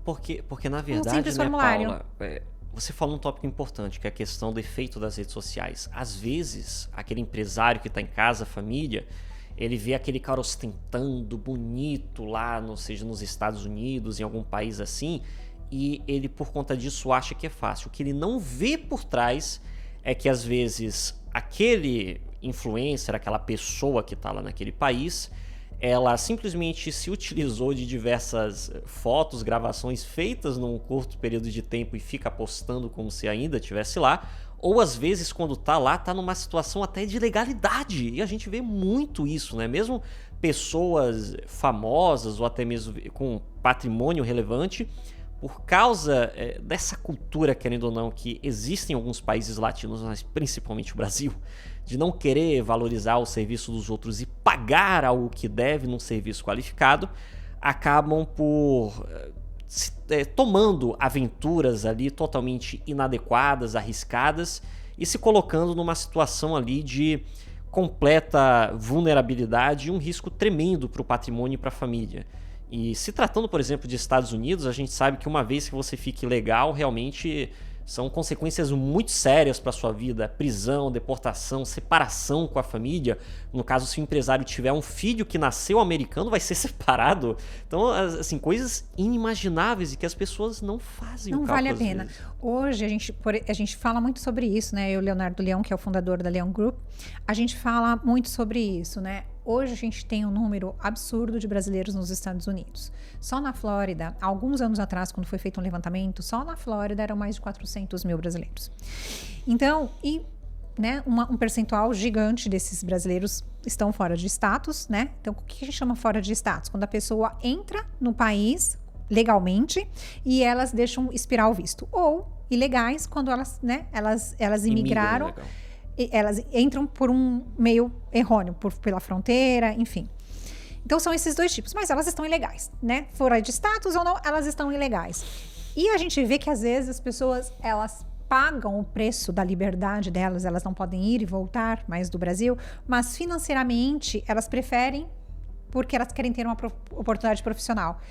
porque na verdade, né, Paula, você falou um tópico importante, que é a questão do efeito das redes sociais. Às vezes, aquele empresário que está em casa, família, ele vê aquele cara ostentando, bonito lá, seja nos Estados Unidos, em algum país assim, e ele, por conta disso, acha que é fácil. O que ele não vê por trás é que, às vezes, aquele influencer, aquela pessoa que está lá naquele país, ela simplesmente se utilizou de diversas fotos, gravações feitas num curto período de tempo e fica postando como se ainda estivesse lá, ou às vezes quando tá lá, tá numa situação até de ilegalidade, e a gente vê muito isso, né? Mesmo pessoas famosas ou até mesmo com patrimônio relevante, por causa dessa cultura, querendo ou não, que existe em alguns países latinos, mas principalmente o Brasil, de não querer valorizar o serviço dos outros e pagar algo que deve num serviço qualificado, acabam por tomando aventuras ali totalmente inadequadas, arriscadas, e se colocando numa situação ali de completa vulnerabilidade e um risco tremendo para o patrimônio e para a família. E se tratando, por exemplo, de Estados Unidos, a gente sabe que uma vez que você fique ilegal, realmente são consequências muito sérias para a sua vida: prisão, deportação, separação com a família. No caso, se o empresário tiver um filho que nasceu americano, vai ser separado. Então, assim, coisas inimagináveis e que as pessoas não fazem. Não vale a pena. Hoje, a gente fala muito sobre isso, né? Eu, Leonardo Leão, que é o fundador da Leão Group, a gente fala muito sobre isso, né? Hoje a gente tem um número absurdo de brasileiros nos Estados Unidos. Só na Flórida, alguns anos atrás, quando foi feito um levantamento, só na Flórida eram mais de 400 mil brasileiros. Então, né, um percentual gigante desses brasileiros estão fora de status, né? Então, o que a gente chama fora de status? Quando a pessoa entra no país legalmente e elas deixam expirar o visto. Ou ilegais, quando elas, né, elas imigraram. Elas entram por um meio errôneo, pela fronteira, enfim. Então são esses dois tipos, mas elas estão ilegais, né? Fora de status ou não, elas estão ilegais. E a gente vê que às vezes as pessoas, elas pagam o preço da liberdade delas, elas não podem ir e voltar mais do Brasil, mas financeiramente elas preferem, porque elas querem ter uma oportunidade profissional.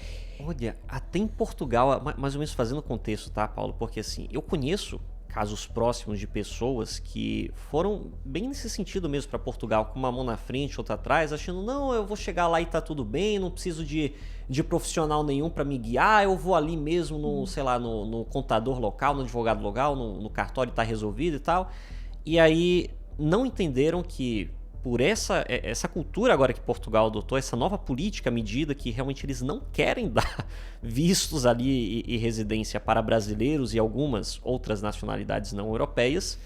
Olha, até em Portugal, mais ou menos fazendo contexto, tá, Paulo? Porque assim, eu conheço casos próximos de pessoas que foram bem nesse sentido mesmo para Portugal, com uma mão na frente, outra atrás, achando, não, eu vou chegar lá e tá tudo bem, não preciso de profissional nenhum para me guiar, eu vou ali mesmo no, sei lá, no contador local, no advogado local, no cartório, tá resolvido e tal. E aí não entenderam que por essa cultura agora que Portugal adotou, essa nova política, medida que realmente eles não querem dar vistos ali e residência para brasileiros e algumas outras nacionalidades não europeias,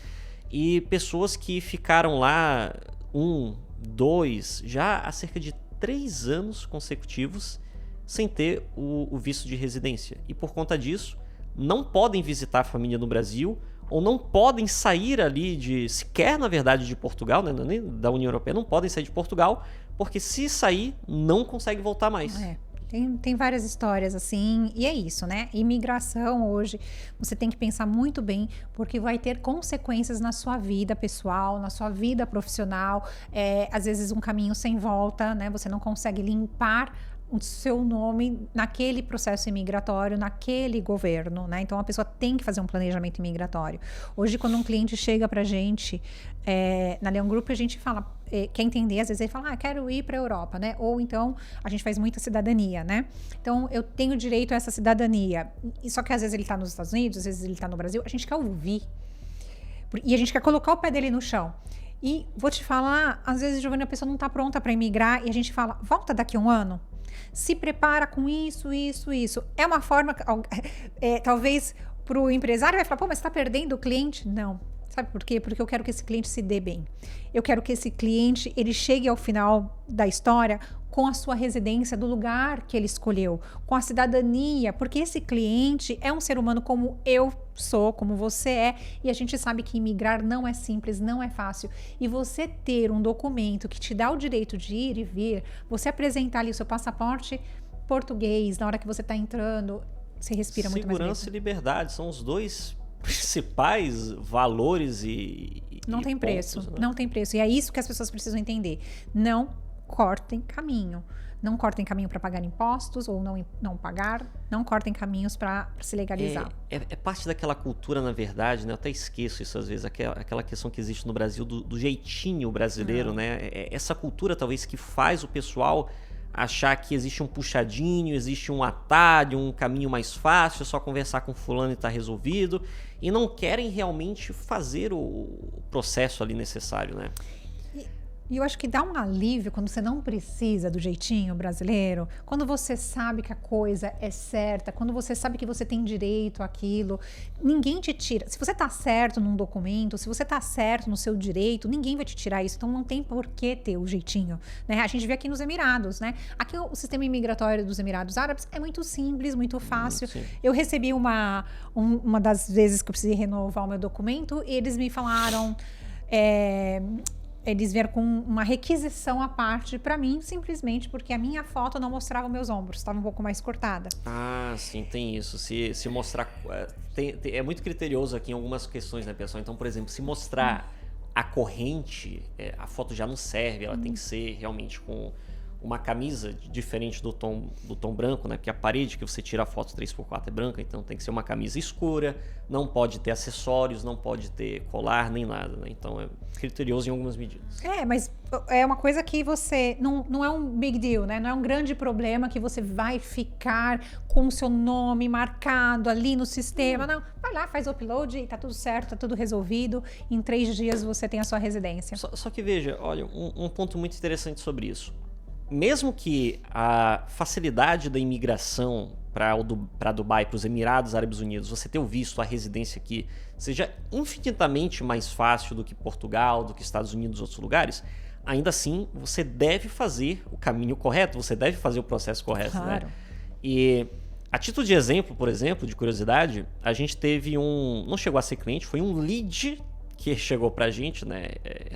e pessoas que ficaram lá 1, 2, já há cerca de 3 anos consecutivos sem ter o visto de residência. E por conta disso, não podem visitar a família no Brasil, ou não podem sair ali sequer, na verdade, de Portugal, né, nem da União Europeia, não podem sair de Portugal, porque se sair, não consegue voltar mais. Tem várias histórias assim, e é isso, né? Imigração hoje, você tem que pensar muito bem, porque vai ter consequências na sua vida pessoal, na sua vida profissional, às vezes um caminho sem volta, né? Você não consegue limpar o seu nome naquele processo imigratório, naquele governo, né? Então a pessoa tem que fazer um planejamento imigratório. Hoje, quando um cliente chega pra gente, na Leão Group, a gente fala, quer entender, às vezes ele fala, quero ir pra Europa, né? Ou então, a gente faz muita cidadania, né? Então, eu tenho direito a essa cidadania. Só que às vezes ele tá nos Estados Unidos, às vezes ele tá no Brasil, a gente quer ouvir. E a gente quer colocar o pé dele no chão. E vou te falar, às vezes, Giovana, a pessoa não tá pronta pra imigrar e a gente fala, volta daqui a um ano. Se prepara com isso. É uma forma, talvez para o empresário vai falar, pô, mas está perdendo o cliente? Não. Sabe por quê? Porque eu quero que esse cliente se dê bem. Eu quero que esse cliente, ele chegue ao final da história com a sua residência, do lugar que ele escolheu, com a cidadania, porque esse cliente é um ser humano como eu sou, como você é, e a gente sabe que imigrar não é simples, não é fácil. E você ter um documento que te dá o direito de ir e vir, você apresentar ali o seu passaporte português, na hora que você está entrando, você respira muito mais. Segurança e liberdade são os dois principais valores e não tem pontos, preço, né? Não tem preço. E é isso que as pessoas precisam entender. Não cortem caminho. Não cortem caminho para pagar impostos ou não pagar. Não cortem caminhos para se legalizar. É parte daquela cultura, na verdade, né? Eu até esqueço isso às vezes, aquela questão que existe no Brasil do jeitinho brasileiro, né? Essa cultura talvez que faz o pessoal achar que existe um puxadinho, existe um atalho, um caminho mais fácil, é só conversar com fulano e tá resolvido, e não querem realmente fazer o processo ali necessário, né? E eu acho que dá um alívio quando você não precisa do jeitinho brasileiro, quando você sabe que a coisa é certa, quando você sabe que você tem direito àquilo, ninguém te tira. Se você tá certo num documento, se você tá certo no seu direito, ninguém vai te tirar isso, então não tem por que ter o jeitinho, né? A gente vê aqui nos Emirados, né? Aqui o sistema imigratório dos Emirados Árabes é muito simples, muito fácil. Eu recebi uma das vezes que eu precisei renovar o meu documento, e eles me falaram... Eles vieram com uma requisição à parte para mim, simplesmente porque a minha foto não mostrava meus ombros, estava um pouco mais cortada. Ah, sim, tem isso. Se mostrar... é muito criterioso aqui em algumas questões, né, pessoal? Então, por exemplo, se mostrar a corrente, a foto já não serve, ela tem que ser realmente com uma camisa diferente do tom branco, né? Porque a parede que você tira a foto 3x4 é branca, então tem que ser uma camisa escura, não pode ter acessórios, não pode ter colar, nem nada, né? Então é criterioso em algumas medidas. Mas é uma coisa que você... Não é um big deal, né? Não é um grande problema que você vai ficar com o seu nome marcado ali no sistema. Não, vai lá, faz o upload e tá tudo certo, tá tudo resolvido. Em 3 dias você tem a sua residência. Só que veja, olha, um ponto muito interessante sobre isso. Mesmo que a facilidade da imigração para Dubai, para os Emirados Árabes Unidos, você ter o visto, a residência aqui, seja infinitamente mais fácil do que Portugal, do que Estados Unidos e outros lugares, ainda assim você deve fazer o caminho correto, você deve fazer o processo correto, claro, né? E a título de exemplo, por exemplo, de curiosidade, a gente teve não chegou a ser cliente, foi um lead que chegou para a gente, né?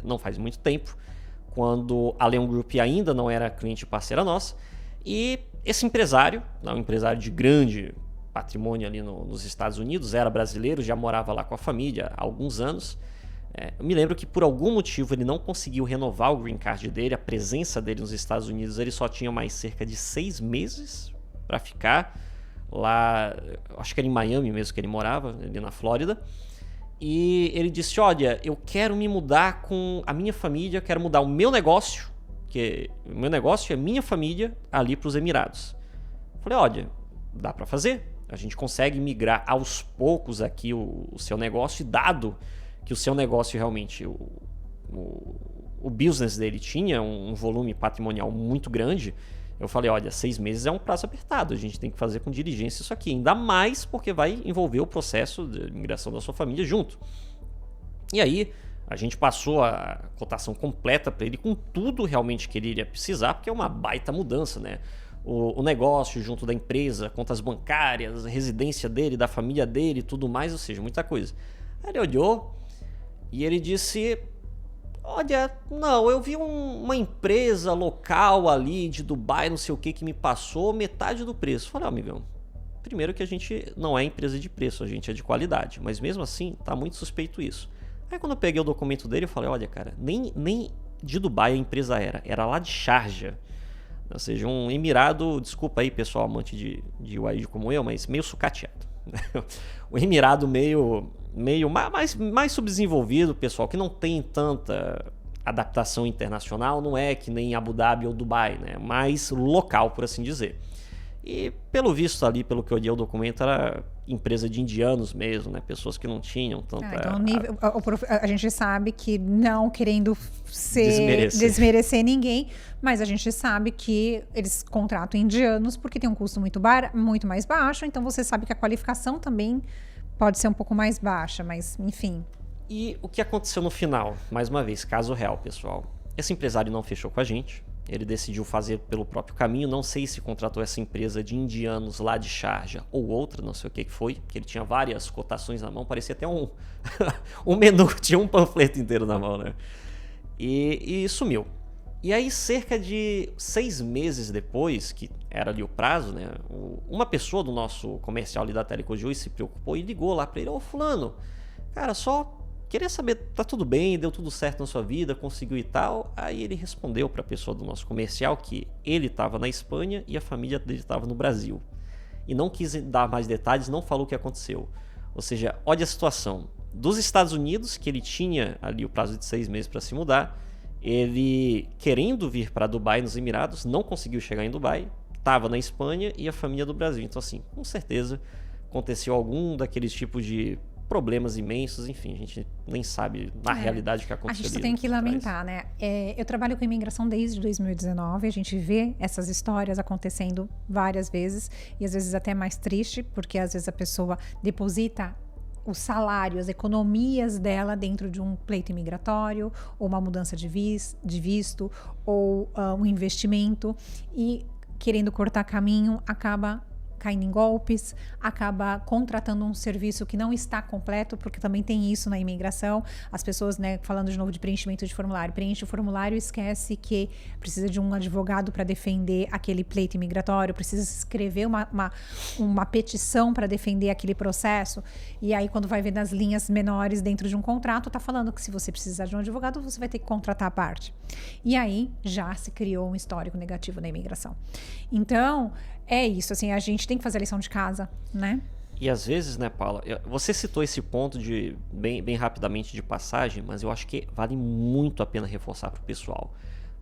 Não faz muito tempo, quando a Leon Group ainda não era cliente parceira nossa, e esse empresário, um empresário de grande patrimônio ali nos Estados Unidos, era brasileiro, já morava lá com a família há alguns anos. Eu me lembro que por algum motivo ele não conseguiu renovar o green card dele, a presença dele nos Estados Unidos, ele só tinha mais cerca de 6 meses para ficar lá, acho que era em Miami mesmo que ele morava, ali na Flórida. E ele disse, olha, eu quero me mudar com a minha família, quero mudar o meu negócio, que o meu negócio é minha família, ali para os Emirados. Falei, olha, dá para fazer. A gente consegue migrar aos poucos aqui o seu negócio, e dado que o seu negócio realmente, o business dele tinha um volume patrimonial muito grande, eu falei, olha, 6 meses é um prazo apertado, a gente tem que fazer com diligência isso aqui, ainda mais porque vai envolver o processo de migração da sua família junto. E aí, a gente passou a cotação completa para ele, com tudo realmente que ele iria precisar, porque é uma baita mudança, né? O negócio junto da empresa, contas bancárias, a residência dele, da família dele, tudo mais, ou seja, muita coisa. Aí ele olhou e ele disse... Olha, não, eu vi uma empresa local ali de Dubai, não sei o que me passou metade do preço. Falei, amigão, primeiro que a gente não é empresa de preço, a gente é de qualidade, mas mesmo assim tá muito suspeito isso. Aí quando eu peguei o documento dele, eu falei, olha cara, nem de Dubai a empresa era lá de Sharjah, ou seja, um emirado, desculpa aí pessoal amante de UAE como eu, mas meio sucateado. Um emirado meio mais subdesenvolvido, pessoal, que não tem tanta adaptação internacional, não é que nem Abu Dhabi ou Dubai, né? Mais local, por assim dizer. E pelo visto ali, pelo que eu olhei o documento, era empresa de indianos mesmo, né? Pessoas que não tinham tanta... Então, a gente sabe que não querendo desmerecer ninguém, mas a gente sabe que eles contratam indianos porque tem um custo muito mais baixo, então você sabe que a qualificação também pode ser um pouco mais baixa, mas enfim. E o que aconteceu no final? Mais uma vez, caso real, pessoal. Esse empresário não fechou com a gente. Ele decidiu fazer pelo próprio caminho. Não sei se contratou essa empresa de indianos lá de Sharjah ou outra, não sei o que foi. Que ele tinha várias cotações na mão. Parecia até um menu, tinha um panfleto inteiro na mão, né? E sumiu. E aí, cerca de 6 meses depois, que era ali o prazo, né? Uma pessoa do nosso comercial ali da Telecojuiz se preocupou e ligou lá pra ele: ô fulano, cara, só queria saber, tá tudo bem, deu tudo certo na sua vida, conseguiu e tal. Aí ele respondeu pra pessoa do nosso comercial que ele tava na Espanha e a família dele tava no Brasil. E não quis dar mais detalhes, não falou o que aconteceu. Ou seja, olha a situação. Dos Estados Unidos, que ele tinha ali o prazo de 6 meses para se mudar, ele querendo vir para Dubai, nos Emirados, não conseguiu chegar em Dubai, estava na Espanha e a família do Brasil. Então, assim, com certeza aconteceu algum daqueles tipos de problemas imensos, enfim, a gente nem sabe na realidade o que aconteceu. A gente tem que lamentar, né? Eu trabalho com imigração desde 2019, a gente vê essas histórias acontecendo várias vezes, e às vezes até mais triste, porque às vezes a pessoa deposita o salário, as economias dela dentro de um pleito imigratório, ou uma mudança de visto, ou um investimento, e querendo cortar caminho, acaba caindo em golpes, acaba contratando um serviço que não está completo, porque também tem isso na imigração. As pessoas, né, falando de novo de preenchimento de formulário, preenche o formulário e esquece que precisa de um advogado para defender aquele pleito imigratório, precisa escrever uma petição para defender aquele processo, e aí quando vai ver nas linhas menores dentro de um contrato, tá falando que se você precisar de um advogado, você vai ter que contratar a parte. E aí já se criou um histórico negativo na imigração. Então, é isso, assim, a gente tem que fazer a lição de casa, né? E às vezes, né, Paula, você citou esse ponto de bem rapidamente de passagem, mas eu acho que vale muito a pena reforçar para o pessoal.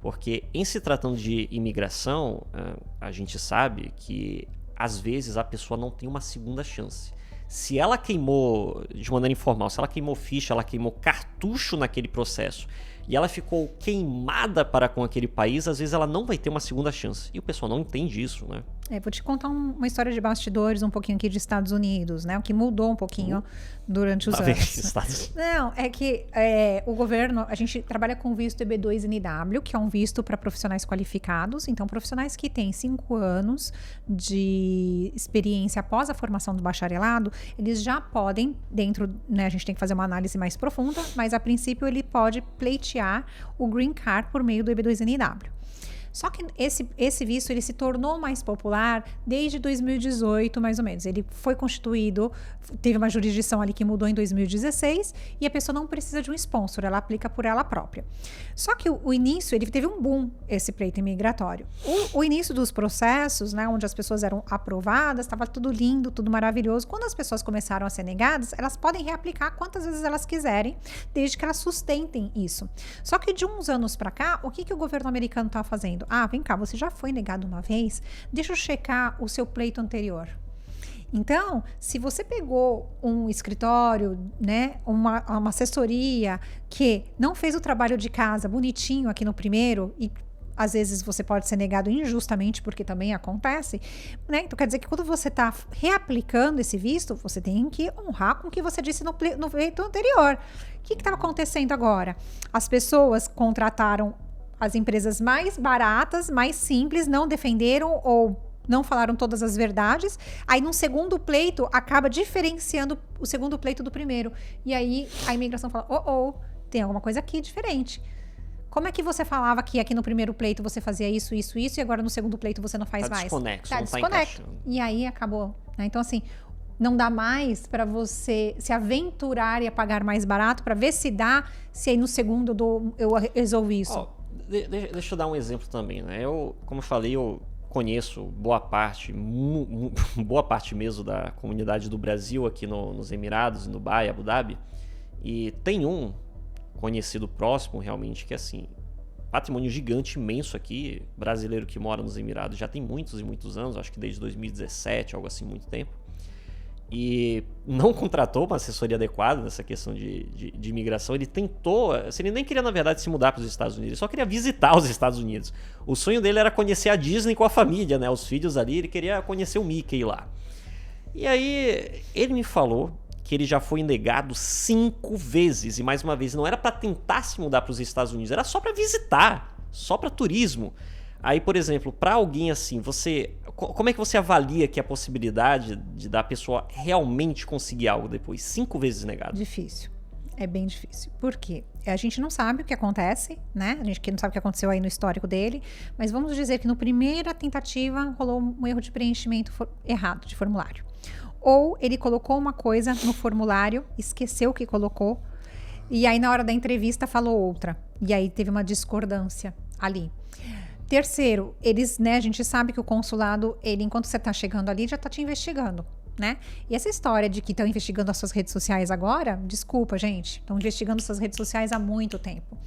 Porque em se tratando de imigração, a gente sabe que às vezes a pessoa não tem uma segunda chance. Se ela queimou, de maneira informal, se ela queimou ficha, ela queimou cartucho naquele processo, e ela ficou queimada para com aquele país, às vezes ela não vai ter uma segunda chance. E o pessoal não entende isso, né? Vou te contar uma história de bastidores um pouquinho aqui de Estados Unidos, né? O que mudou um pouquinho durante os anos. Não, é que o governo, a gente trabalha com visto EB2NW, que é um visto para profissionais qualificados. Então, profissionais que têm 5 anos de experiência após a formação do bacharelado, eles já podem, dentro, né? A gente tem que fazer uma análise mais profunda, mas a princípio ele pode pleitear o Green Card por meio do EB2NW. Só que esse visto ele se tornou mais popular desde 2018, mais ou menos. Ele foi constituído, teve uma jurisdição ali que mudou em 2016 e a pessoa não precisa de um sponsor, ela aplica por ela própria. Só que o início, ele teve um boom, esse pleito imigratório. O início dos processos, né, onde as pessoas eram aprovadas, estava tudo lindo, tudo maravilhoso. Quando as pessoas começaram a ser negadas, elas podem reaplicar quantas vezes elas quiserem, desde que elas sustentem isso. Só que de uns anos para cá, o que o governo americano está fazendo? Vem cá, você já foi negado uma vez? Deixa eu checar o seu pleito anterior. Então, se você pegou um escritório, né, uma assessoria que não fez o trabalho de casa bonitinho aqui no primeiro e às vezes você pode ser negado injustamente, porque também acontece, né? Então quer dizer que quando você está reaplicando esse visto, você tem que honrar com o que você disse no pleito anterior. O que estava acontecendo agora? As pessoas contrataram as empresas mais baratas, mais simples, não defenderam ou não falaram todas as verdades. Aí, num segundo pleito, acaba diferenciando o segundo pleito do primeiro. E aí, a imigração fala, tem alguma coisa aqui diferente. Como é que você falava que aqui no primeiro pleito você fazia isso, isso, isso, e agora no segundo pleito você não faz mais? Desconexo, tá desconexo. E aí, acabou. Né? Então, assim, não dá mais para você se aventurar e a pagar mais barato para ver se dá, se aí no segundo eu resolvi isso. Deixa eu dar um exemplo também, né? Como eu falei, eu conheço boa parte mesmo da comunidade do Brasil aqui nos Emirados, em Dubai, Abu Dhabi, e tem um conhecido próximo realmente que, assim, patrimônio gigante, imenso aqui, brasileiro que mora nos Emirados já tem muitos e muitos anos, acho que desde 2017, algo assim, muito tempo. E não contratou uma assessoria adequada nessa questão de imigração. Ele tentou, assim, ele nem queria na verdade se mudar para os Estados Unidos, ele só queria visitar os Estados Unidos. O sonho dele era conhecer a Disney com a família, né? Os filhos ali, ele queria conhecer o Mickey lá. E aí ele me falou que ele já foi negado 5 vezes. E mais uma vez, não era para tentar se mudar para os Estados Unidos, era só para visitar, só para turismo. Aí, por exemplo, para alguém assim, como é que você avalia que a possibilidade da pessoa realmente conseguir algo depois? 5 vezes negado. Difícil. É bem difícil. Por quê? A gente não sabe o que acontece, né? A gente não sabe o que aconteceu aí no histórico dele, mas vamos dizer que na primeira tentativa rolou um erro de preenchimento errado de formulário. Ou ele colocou uma coisa no formulário, esqueceu o que colocou, e aí na hora da entrevista falou outra. E aí teve uma discordância ali. Terceiro, a gente sabe que o consulado, enquanto você está chegando ali, já está te investigando, né? E essa história de que estão investigando as suas redes sociais agora, desculpa, gente, estão investigando suas redes sociais há muito tempo,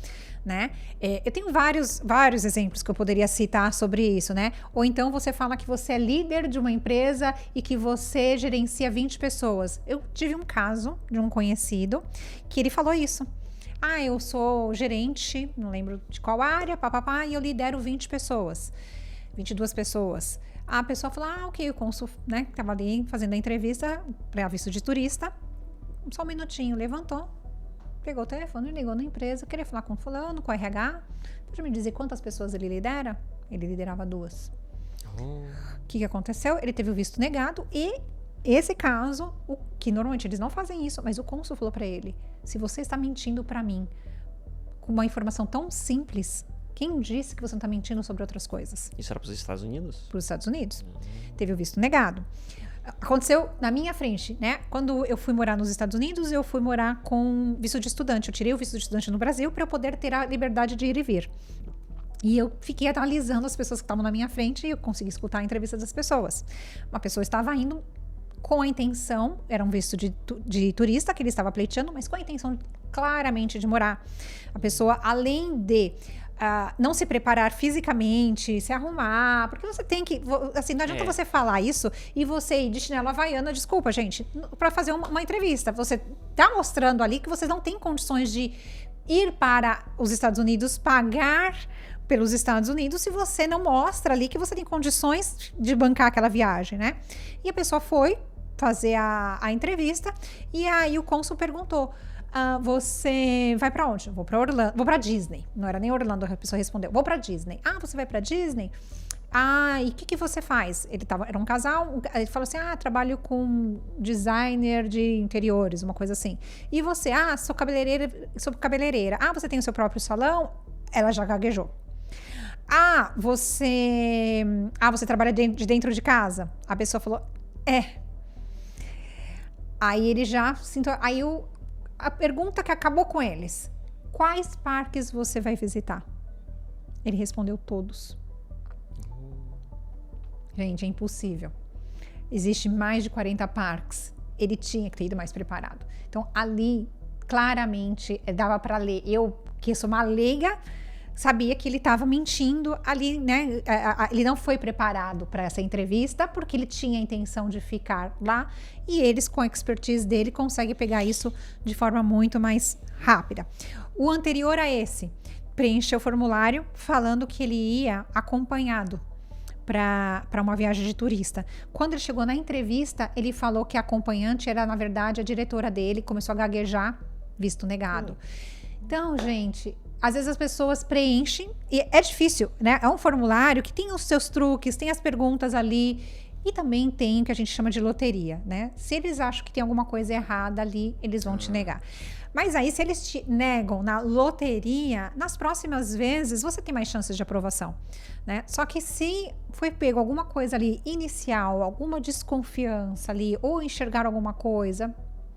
né? Eu tenho vários exemplos que eu poderia citar sobre isso, né? Ou então você fala que você é líder de uma empresa e que você gerencia 20 pessoas. Eu tive um caso de um conhecido que ele falou isso. Eu sou gerente, não lembro de qual área, e eu lidero 20 pessoas, 22 pessoas. A pessoa falou, ok, o cônsul, né, que estava ali fazendo a entrevista para visto de turista, só um minutinho, levantou, pegou o telefone, ligou na empresa, queria falar com o fulano, com o RH, pode me dizer quantas pessoas ele lidera? Ele liderava 2. O que aconteceu? Ele teve o visto negado e esse caso, que normalmente eles não fazem isso, mas o cônsul falou para ele, se você está mentindo para mim com uma informação tão simples, quem disse que você não está mentindo sobre outras coisas? Isso era para os Estados Unidos? Para os Estados Unidos. Teve o visto negado. Aconteceu na minha frente, né? Quando eu fui morar nos Estados Unidos, eu fui morar com visto de estudante. Eu tirei o visto de estudante no Brasil para eu poder ter a liberdade de ir e vir. E eu fiquei analisando as pessoas que estavam na minha frente e eu consegui escutar a entrevista das pessoas. Uma pessoa estava indo com a intenção, era um visto de turista que ele estava pleiteando, mas com a intenção claramente de morar. A pessoa, além de não se preparar fisicamente, se arrumar, porque você tem que, assim, não adianta você falar isso e você ir de chinelo havaiana, desculpa, gente, para fazer uma entrevista. Você tá mostrando ali que você não tem condições de ir para os Estados Unidos, pagar pelos Estados Unidos, se você não mostra ali que você tem condições de bancar aquela viagem, né? E a pessoa foi fazer a entrevista e aí o cônsul perguntou, você vai pra onde? Vou pra Orlando, vou pra Disney. Não era nem Orlando, a pessoa respondeu, vou pra Disney. Você vai pra Disney? E o que você faz? Era um casal, ele falou assim, trabalho com designer de interiores, uma coisa assim. E você? Sou cabeleireira. Você tem o seu próprio salão? Ela já gaguejou. Você trabalha de dentro de casa? A pessoa falou, Aí ele já sentou. Aí a pergunta que acabou com eles: quais parques você vai visitar? Ele respondeu todos. Gente, é impossível. Existe mais de 40 parques. Ele tinha que ter ido mais preparado. Então, ali, claramente, dava para ler. Eu, que sou uma leiga, sabia que ele estava mentindo ali, né? Ele não foi preparado para essa entrevista porque ele tinha a intenção de ficar lá e eles, com a expertise dele, conseguem pegar isso de forma muito mais rápida. O anterior a esse, preencheu o formulário falando que ele ia acompanhado para uma viagem de turista. Quando ele chegou na entrevista, ele falou que a acompanhante era, na verdade, a diretora dele, começou a gaguejar, visto negado. Então, gente, às vezes as pessoas preenchem, e é difícil, né? É um formulário que tem os seus truques, tem as perguntas ali, e também tem o que a gente chama de loteria, né? Se eles acham que tem alguma coisa errada ali, eles vão te negar. Mas aí, se eles te negam na loteria, nas próximas vezes, você tem mais chances de aprovação, né? Só que se foi pego alguma coisa ali inicial, alguma desconfiança ali, ou enxergar alguma coisa,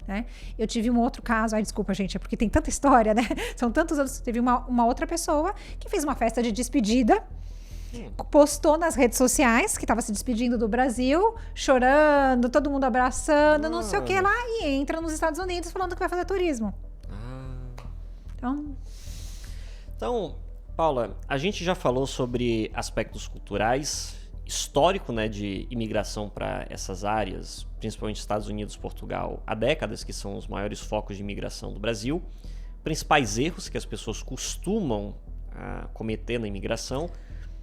né? Eu tive um outro caso, desculpa, gente, é porque tem tanta história, né? São tantos anos. Teve uma outra pessoa que fez uma festa de despedida, postou nas redes sociais que estava se despedindo do Brasil, chorando, todo mundo abraçando, não sei o que lá, e entra nos Estados Unidos falando que vai fazer turismo. Então, Paula, a gente já falou sobre aspectos culturais, histórico, né, de imigração para essas áreas, principalmente Estados Unidos, Portugal, há décadas, que são os maiores focos de imigração do Brasil, principais erros que as pessoas costumam cometer na imigração,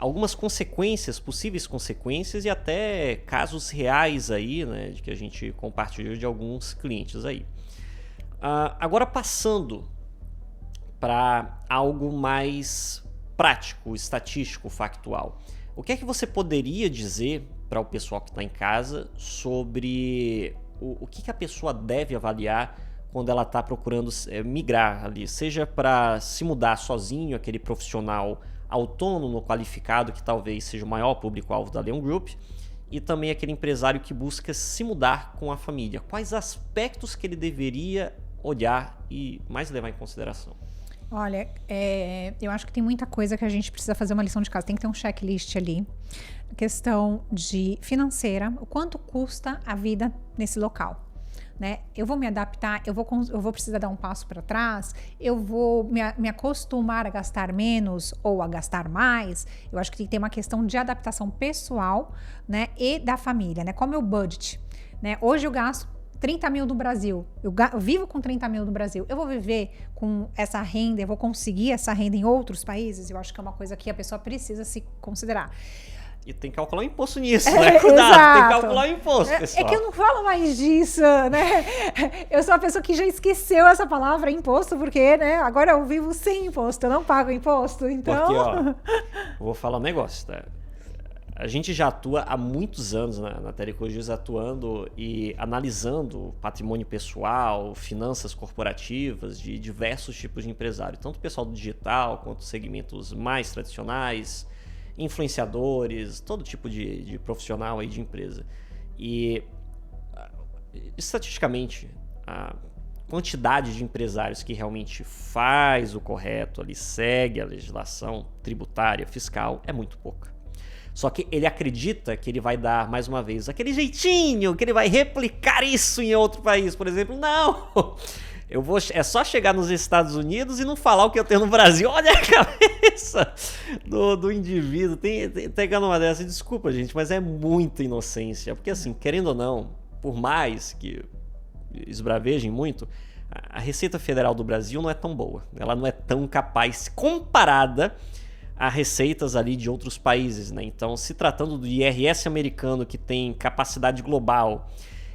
algumas consequências, possíveis consequências e até casos reais aí, né, de que a gente compartilhou de alguns clientes aí. Agora passando para algo mais prático, estatístico, factual. O que é que você poderia dizer para o pessoal que está em casa sobre o que a pessoa deve avaliar quando ela está procurando migrar ali, seja para se mudar sozinho, aquele profissional autônomo, qualificado, que talvez seja o maior público-alvo da Leon Group, e também aquele empresário que busca se mudar com a família. Quais aspectos que ele deveria olhar e mais levar em consideração? Olha, eu acho que tem muita coisa que a gente precisa fazer uma lição de casa. Tem que ter um checklist ali. A questão de financeira, o quanto custa a vida nesse local. Né? Eu vou me adaptar, eu vou precisar dar um passo para trás, eu vou me acostumar a gastar menos ou a gastar mais. Eu acho que tem que ter uma questão de adaptação pessoal, né, e da família, né? Qual é o meu budget? Né? Hoje eu gasto 30 mil no Brasil, eu vivo com 30 mil no Brasil, eu vou viver com essa renda, eu vou conseguir essa renda em outros países? Eu acho que é uma coisa que a pessoa precisa se considerar. E tem que calcular o imposto nisso, né? Cuidado, exato. Tem que calcular o imposto, pessoal. É que eu não falo mais disso, né? Eu sou uma pessoa que já esqueceu essa palavra imposto, porque, né, agora eu vivo sem imposto, eu não pago imposto, então... Porque, ó, eu vou falar um negócio, tá? A gente já atua há muitos anos na Telecojuiz, atuando e analisando patrimônio pessoal, finanças corporativas de diversos tipos de empresário, tanto o pessoal do digital quanto segmentos mais tradicionais, influenciadores, todo tipo de profissional aí de empresa. E estatisticamente, a quantidade de empresários que realmente faz o correto, ali segue a legislação tributária, fiscal, é muito pouca. Só que ele acredita que ele vai dar, mais uma vez, aquele jeitinho, que ele vai replicar isso em outro país, por exemplo. Não! É só chegar nos Estados Unidos e não falar o que eu tenho no Brasil. Olha a cabeça do indivíduo. Tem uma dessa. Desculpa, gente, mas é muita inocência. Porque assim, querendo ou não, por mais que esbravejem muito, a Receita Federal do Brasil não é tão boa. Ela não é tão capaz comparada a receitas ali de outros países, né? Então, se tratando do IRS americano, que tem capacidade global,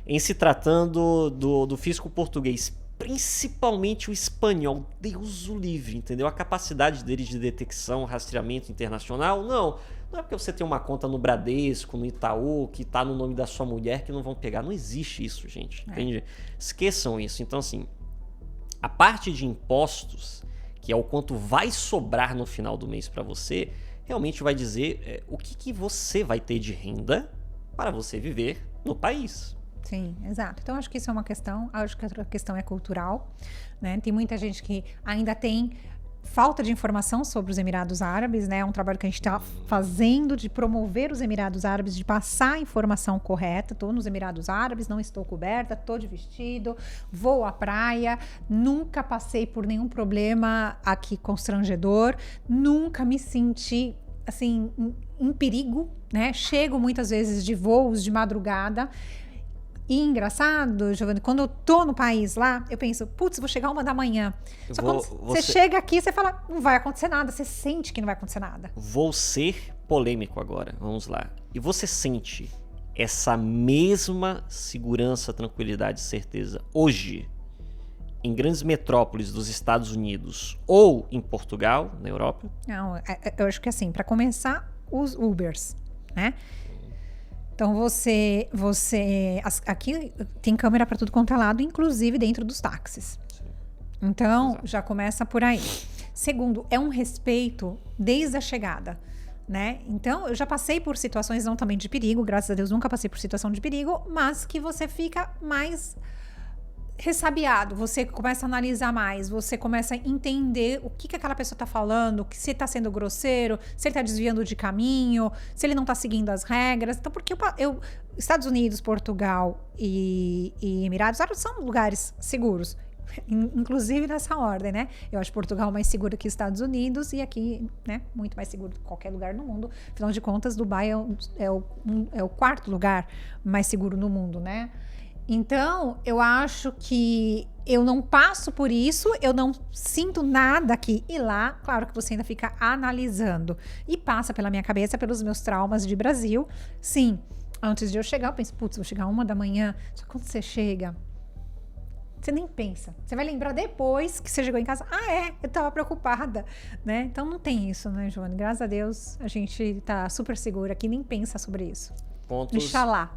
em se tratando do fisco português, principalmente o espanhol, Deus o livre, entendeu? A capacidade deles de detecção, rastreamento internacional, não é porque você tem uma conta no Bradesco, no Itaú, que tá no nome da sua mulher, que não vão pegar. Não existe isso, gente, entende? Esqueçam isso. Então, assim, a parte de impostos, que é o quanto vai sobrar no final do mês para você, realmente vai dizer o que você vai ter de renda para você viver no país. Sim, exato. Então, acho que isso é uma questão. Acho que outra questão é cultural, né? Tem muita gente que ainda tem falta de informação sobre os Emirados Árabes, né? É um trabalho que a gente está fazendo de promover os Emirados Árabes, de passar a informação correta. Estou nos Emirados Árabes, não estou coberta, estou de vestido, vou à praia, nunca passei por nenhum problema aqui constrangedor, nunca me senti assim em perigo, né? Chego muitas vezes de voos de madrugada. E engraçado, Giovanni, quando eu tô no país lá, eu penso, putz, vou chegar 1 da manhã. Só quando você chega aqui, você fala, não vai acontecer nada. Você sente que não vai acontecer nada. Vou ser polêmico agora, vamos lá. E você sente essa mesma segurança, tranquilidade e certeza hoje em grandes metrópoles dos Estados Unidos ou em Portugal, na Europa? Não, eu acho que assim, para começar, os Ubers, né? Então aqui tem câmera para tudo quanto é lado, inclusive dentro dos táxis. Sim. Então, exato, já começa por aí. Segundo, é um respeito desde a chegada, né? Então, eu já passei por situações não também de perigo, graças a Deus nunca passei por situação de perigo, mas que você fica mais ressabiado, você começa a analisar mais, você começa a entender o que aquela pessoa está falando, se está sendo grosseiro, se ele está desviando de caminho, se ele não está seguindo as regras. Então, porque Estados Unidos, Portugal e Emirados Árabes são lugares seguros, inclusive nessa ordem, né? Eu acho Portugal mais seguro que Estados Unidos e aqui, né, muito mais seguro que qualquer lugar no mundo. Afinal de contas, Dubai é o 4º lugar mais seguro no mundo, né? Então, eu acho que eu não passo por isso, eu não sinto nada aqui. E lá, claro que você ainda fica analisando. E passa pela minha cabeça, pelos meus traumas de Brasil. Sim, antes de eu chegar, eu penso, putz, vou chegar 1h. Só que quando você chega, você nem pensa. Você vai lembrar depois que você chegou em casa. Eu tava preocupada, né? Então não tem isso, né, Joane? Graças a Deus, a gente tá super segura aqui, nem pensa sobre isso. Inxalá.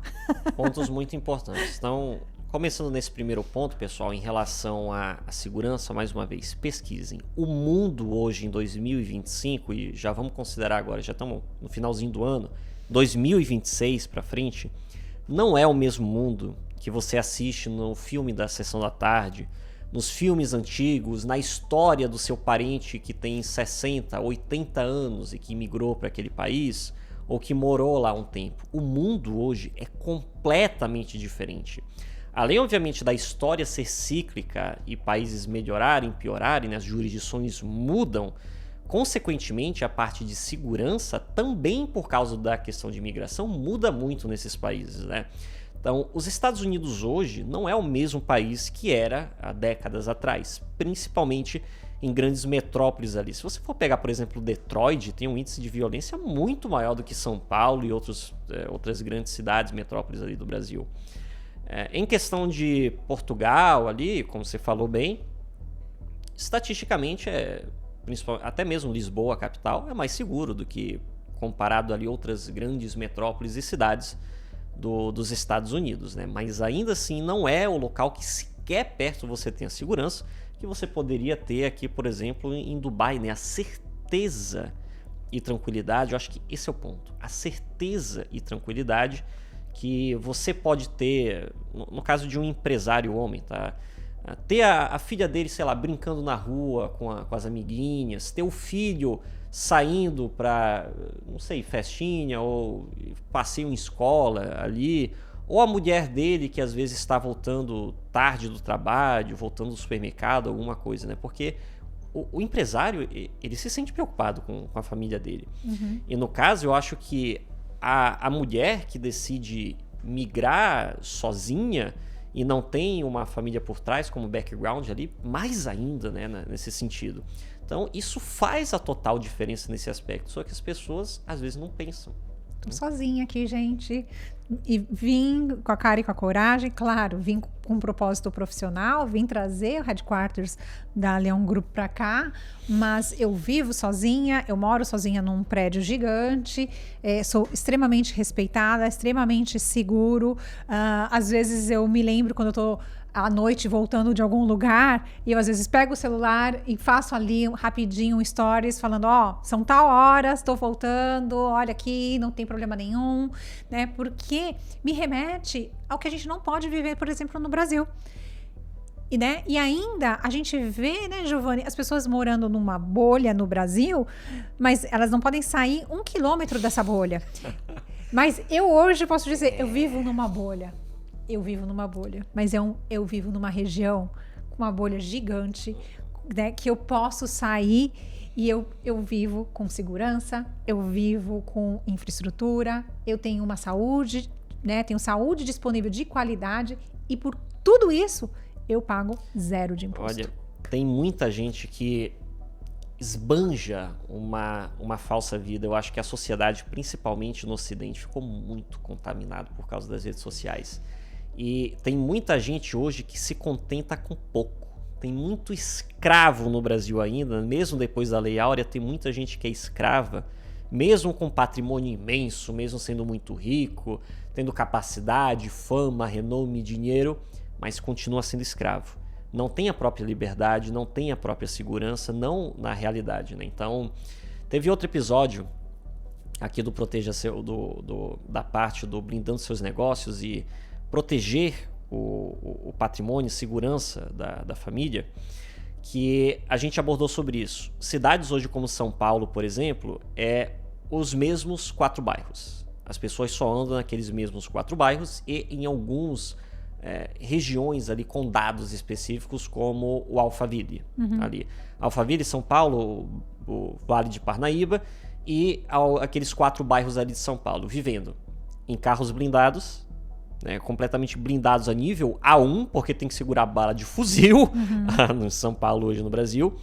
Pontos muito importantes. Então, começando nesse primeiro ponto, pessoal, em relação à segurança, mais uma vez, pesquisem. O mundo hoje, em 2025, e já vamos considerar agora, já estamos no finalzinho do ano, 2026 para frente, não é o mesmo mundo que você assiste no filme da Sessão da Tarde, nos filmes antigos, na história do seu parente que tem 60, 80 anos e que migrou para aquele país, ou que morou lá um tempo. O mundo hoje é completamente diferente. Além, obviamente, da história ser cíclica e países melhorarem, piorarem, né, as jurisdições mudam, consequentemente, a parte de segurança, também por causa da questão de imigração, muda muito nesses países, né? Então, os Estados Unidos hoje não é o mesmo país que era há décadas atrás, principalmente em grandes metrópoles ali. Se você for pegar, por exemplo, Detroit, tem um índice de violência muito maior do que São Paulo e outras grandes cidades, metrópoles ali do Brasil. Em questão de Portugal ali, como você falou bem, estatisticamente, até mesmo Lisboa, a capital, é mais seguro do que comparado ali outras grandes metrópoles e cidades dos Estados Unidos, né? Mas ainda assim não é o local que sequer perto você tem a segurança que você poderia ter aqui, por exemplo, em Dubai, né? A certeza e tranquilidade, eu acho que esse é o ponto. A certeza e tranquilidade que você pode ter, no caso de um empresário homem, tá? Ter a filha dele, sei lá, brincando na rua com as amiguinhas, ter o filho saindo para, não sei, festinha ou passeio em escola ali, ou a mulher dele que às vezes está voltando tarde do trabalho, voltando do supermercado, alguma coisa, né? Porque o empresário, ele se sente preocupado com a família dele. Uhum. E no caso, eu acho que a mulher que decide migrar sozinha e não tem uma família por trás como background ali, mais ainda, né, nesse sentido. Então, isso faz a total diferença nesse aspecto, só que as pessoas às vezes não pensam. Tô sozinha aqui, gente. E vim com a cara e com a coragem, claro, vim com um propósito profissional, vim trazer o headquarters da Leão Group para cá, mas eu vivo sozinha, eu moro sozinha num prédio gigante, sou extremamente respeitada, extremamente seguro. Às vezes eu me lembro quando eu tô à noite voltando de algum lugar e eu às vezes pego o celular e faço ali rapidinho um stories falando, são tal horas, estou voltando, olha aqui, não tem problema nenhum, né? Porque me remete ao que a gente não pode viver, por exemplo, no Brasil. E ainda a gente vê, né, Giovanni, as pessoas morando numa bolha no Brasil, mas elas não podem sair 1 quilômetro dessa bolha. Mas eu hoje posso dizer, eu vivo numa bolha. Eu vivo numa bolha, mas eu vivo numa região com uma bolha gigante, né, que eu posso sair e eu vivo com segurança, eu vivo com infraestrutura, eu tenho uma saúde, né, tenho saúde disponível de qualidade e por tudo isso eu pago 0 de imposto. Olha, tem muita gente que esbanja uma falsa vida. Eu acho que a sociedade, principalmente no Ocidente, ficou muito contaminada por causa das redes sociais. E tem muita gente hoje que se contenta com pouco. Tem muito escravo no Brasil ainda, mesmo depois da Lei Áurea, tem muita gente que é escrava, mesmo com patrimônio imenso, mesmo sendo muito rico, tendo capacidade, fama, renome, dinheiro, mas continua sendo escravo. Não tem a própria liberdade, não tem a própria segurança, não na realidade, né? Então, teve outro episódio aqui do Proteja Seu, da parte do Blindando Seus Negócios e proteger o patrimônio, segurança da família, que a gente abordou sobre isso. Cidades hoje como São Paulo, por exemplo, os mesmos 4 bairros. As pessoas só andam naqueles mesmos 4 bairros e em alguns regiões ali, condados específicos, como o Alphaville. Ali. Alphaville, São Paulo, o Vale de Parnaíba e aqueles 4 bairros ali de São Paulo, vivendo em carros blindados, né, completamente blindados a nível A1, porque tem que segurar bala de fuzil, no São Paulo hoje no Brasil.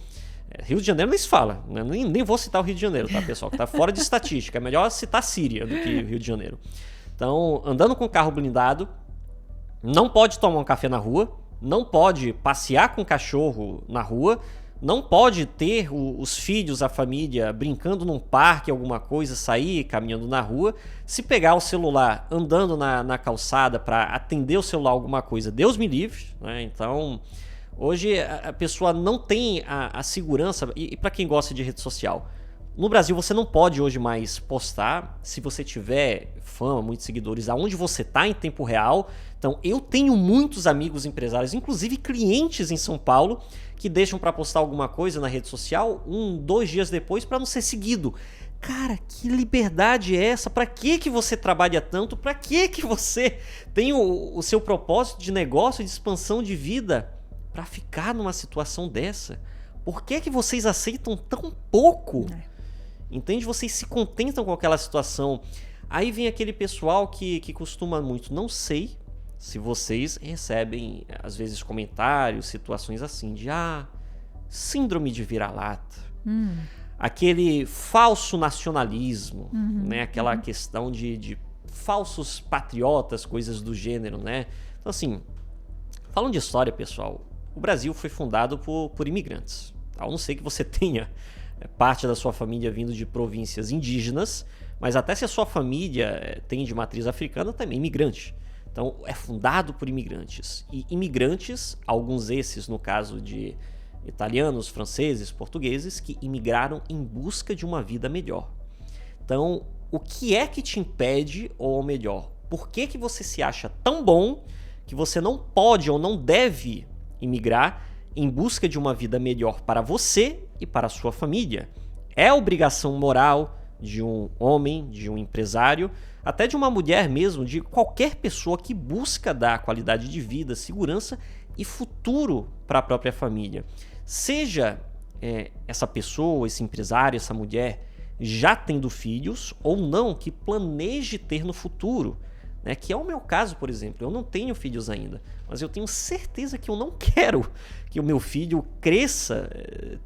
Rio de Janeiro nem se fala, né? nem vou citar o Rio de Janeiro, tá, pessoal? Que tá fora de estatística. É melhor citar Síria do que Rio de Janeiro. Então, andando com carro blindado, não pode tomar um café na rua, não pode passear com o cachorro na rua, não pode ter os filhos, a família brincando num parque, alguma coisa, sair caminhando na rua. Se pegar o celular andando na calçada para atender o celular alguma coisa, Deus me livre, né? Então, hoje a pessoa não tem a segurança, e para quem gosta de rede social, no Brasil você não pode hoje mais postar se você tiver fama, muitos seguidores, aonde você está em tempo real. Então eu tenho muitos amigos empresários, inclusive clientes em São Paulo, que deixam para postar alguma coisa na rede social 2 dias depois para não ser seguido. Cara, que liberdade é essa? Para que você trabalha tanto? Para que você tem o seu propósito de negócio, de expansão de vida, para ficar numa situação dessa? Por que vocês aceitam tão pouco? Entende? Vocês se contentam com aquela situação. Aí vem aquele pessoal que costuma muito. Não sei se vocês recebem, às vezes, comentários, situações assim, de síndrome de vira-lata. Aquele falso nacionalismo, né? Aquela questão de falsos patriotas, coisas do gênero, né? Então, assim, falando de história, pessoal, o Brasil foi fundado por imigrantes. A não ser que você tenha parte da sua família vindo de províncias indígenas, mas até se a sua família tem de matriz africana, também é imigrante. Então, é fundado por imigrantes. E imigrantes, alguns esses, no caso de italianos, franceses, portugueses, que imigraram em busca de uma vida melhor. Então, o que é que te impede, ou melhor, por que você se acha tão bom que você não pode ou não deve imigrar em busca de uma vida melhor para você e para a sua família? É obrigação moral de um homem, de um empresário, até de uma mulher mesmo, de qualquer pessoa que busca dar qualidade de vida, segurança e futuro para a própria família. Seja essa pessoa, esse empresário, essa mulher já tendo filhos ou não, que planeje ter no futuro, né? Que é o meu caso, por exemplo. Eu não tenho filhos ainda, mas eu tenho certeza que eu não quero que o meu filho cresça,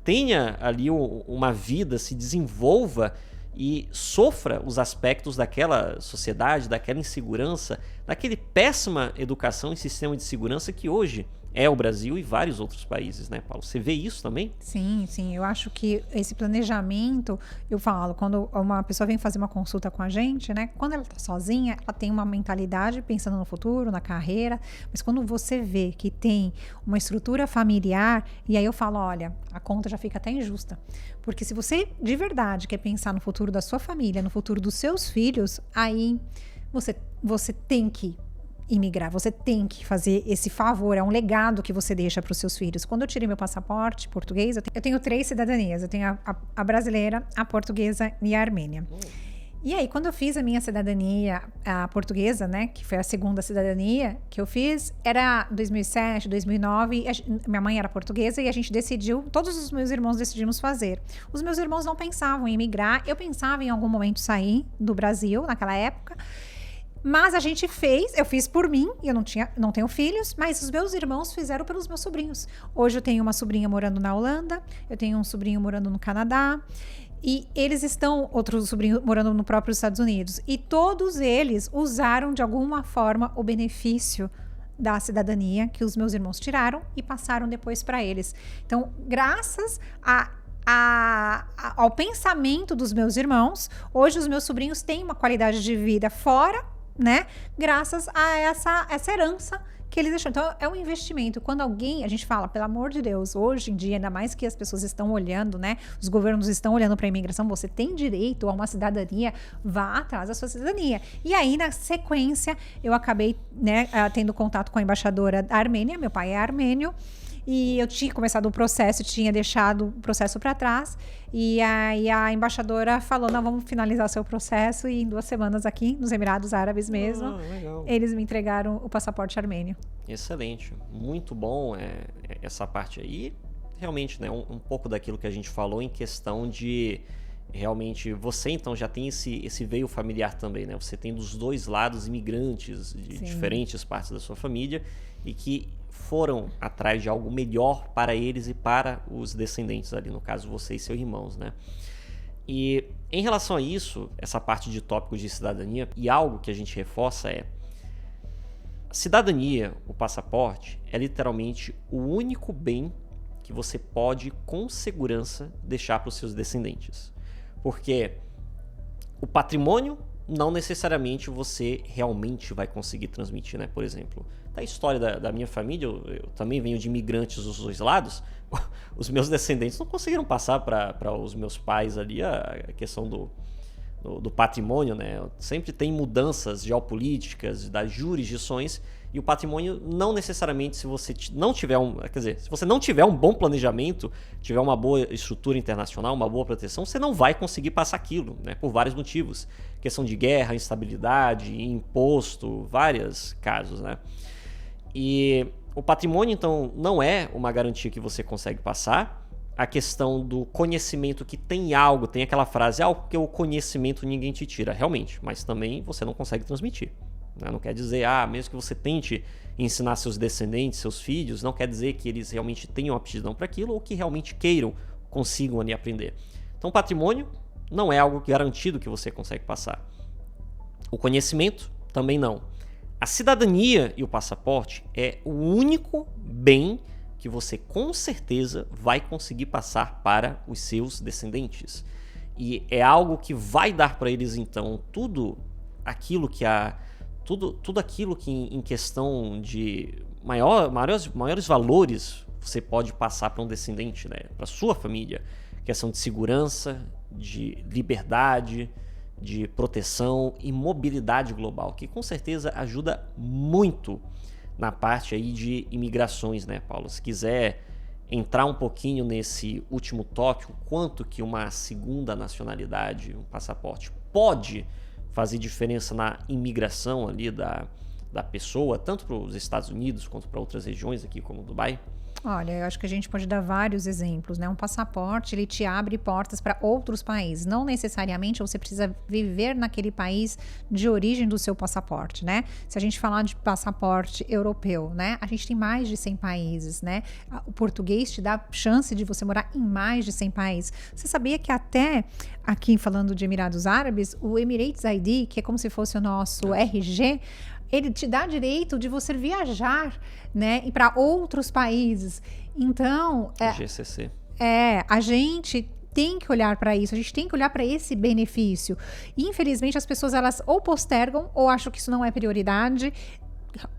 tenha ali uma vida, se desenvolva e sofra os aspectos daquela sociedade, daquela insegurança, daquele péssima educação e sistema de segurança que hoje é o Brasil e vários outros países, né, Paulo? Você vê isso também? Sim, sim. Eu acho que esse planejamento, eu falo, quando uma pessoa vem fazer uma consulta com a gente, né? Quando ela tá sozinha, ela tem uma mentalidade pensando no futuro, na carreira, mas quando você vê que tem uma estrutura familiar, e aí eu falo, olha, a conta já fica até injusta. Porque se você de verdade quer pensar no futuro da sua família, no futuro dos seus filhos, aí você tem que imigrar, você tem que fazer esse favor, é um legado que você deixa para os seus filhos. Quando eu tirei meu passaporte português, eu tenho 3 cidadanias, eu tenho a brasileira, a portuguesa e a armênia. E aí, quando eu fiz a minha cidadania, a portuguesa, né, que foi a segunda cidadania que eu fiz, era 2007, 2009, minha mãe era portuguesa e a gente decidiu, todos os meus irmãos decidimos fazer. Os meus irmãos não pensavam em imigrar, eu pensava em algum momento sair do Brasil, naquela época, mas a gente fez, eu fiz por mim, eu não tenho filhos, mas os meus irmãos fizeram pelos meus sobrinhos. Hoje eu tenho uma sobrinha morando na Holanda, eu tenho um sobrinho morando no Canadá, e eles outro sobrinho morando no próprio Estados Unidos. E todos eles usaram de alguma forma o benefício da cidadania que os meus irmãos tiraram e passaram depois para eles. Então, graças ao pensamento dos meus irmãos, hoje os meus sobrinhos têm uma qualidade de vida fora, né? Graças a essa herança que eles deixaram. Então, é um investimento. Quando a gente fala, pelo amor de Deus, hoje em dia, ainda mais que as pessoas estão olhando, né? Os governos estão olhando para a imigração, você tem direito a uma cidadania, vá atrás da sua cidadania. E aí, na sequência, eu acabei, né, tendo contato com a embaixadora da Armênia, meu pai é armênio, e eu tinha começado o processo, tinha deixado o processo para trás, e aí a embaixadora falou, não, vamos finalizar seu processo, e em 2 semanas aqui, nos Emirados Árabes mesmo, eles me entregaram o passaporte armênio. Excelente, muito bom essa parte aí, realmente, né, um pouco daquilo que a gente falou em questão de realmente você então já tem esse veio familiar também, né? Você tem dos dois lados imigrantes de diferentes partes da sua família e que foram atrás de algo melhor para eles e para os descendentes ali, no caso você e seus irmãos, né? E em relação a isso, essa parte de tópicos de cidadania, e algo que a gente reforça é: a cidadania, o passaporte, é literalmente o único bem que você pode com segurança deixar para os seus descendentes. Porque o patrimônio não necessariamente você realmente vai conseguir transmitir, né? Por exemplo, da história da minha família, eu também venho de imigrantes dos dois lados, os meus descendentes não conseguiram passar para os meus pais ali a questão do patrimônio, né? Sempre tem mudanças geopolíticas, das jurisdições, e o patrimônio não necessariamente, se você não tiver se você não tiver um bom planejamento, tiver uma boa estrutura internacional, uma boa proteção, você não vai conseguir passar aquilo, né? Por vários motivos. Questão de guerra, instabilidade, imposto, vários casos, né? E o patrimônio, então, não é uma garantia que você consegue passar. A questão do conhecimento, que tem algo, tem aquela frase, porque o conhecimento ninguém te tira, realmente, mas também você não consegue transmitir, né? Não quer dizer, mesmo que você tente ensinar seus descendentes, seus filhos, não quer dizer que eles realmente tenham aptidão para aquilo ou que realmente consigam ali aprender. Então, patrimônio não é algo garantido que você consegue passar. O conhecimento também não. A cidadania e o passaporte é o único bem que você com certeza vai conseguir passar para os seus descendentes. E é algo que vai dar para eles, então, tudo aquilo que em questão de maiores valores você pode passar para um descendente, né? Para sua família. Questão de segurança, de liberdade, de proteção e mobilidade global, que com certeza ajuda muito na parte aí de imigrações, né, Paulo? Se quiser entrar um pouquinho nesse último tópico, quanto que uma segunda nacionalidade, um passaporte, pode fazer diferença na imigração ali da pessoa, tanto para os Estados Unidos quanto para outras regiões aqui como Dubai? Olha, eu acho que a gente pode dar vários exemplos, né? Um passaporte, ele te abre portas para outros países. Não necessariamente você precisa viver naquele país de origem do seu passaporte, né? Se a gente falar de passaporte europeu, né? A gente tem mais de 100 países, né? O português te dá chance de você morar em mais de 100 países. Você sabia que até aqui, falando de Emirados Árabes, o Emirates ID, que é como se fosse o nosso RG, ele te dá direito de você viajar, né, e para outros países. Então, GCC. A gente tem que olhar para isso, a gente tem que olhar para esse benefício. E, infelizmente, as pessoas elas ou postergam ou acham que isso não é prioridade.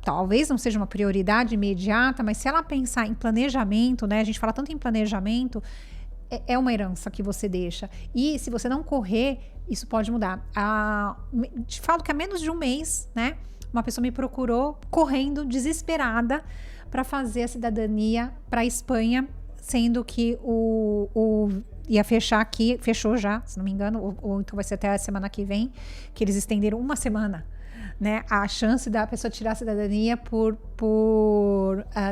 Talvez não seja uma prioridade imediata, mas se ela pensar em planejamento, né, a gente fala tanto em planejamento, é uma herança que você deixa. E se você não correr, isso pode mudar. Te falo que há menos de um mês, né, uma pessoa me procurou correndo, desesperada, para fazer a cidadania para a Espanha, sendo que ia fechar aqui, fechou já, se não me engano, ou então vai ser até a semana que vem, que eles estenderam uma semana, né, a chance da pessoa tirar a cidadania por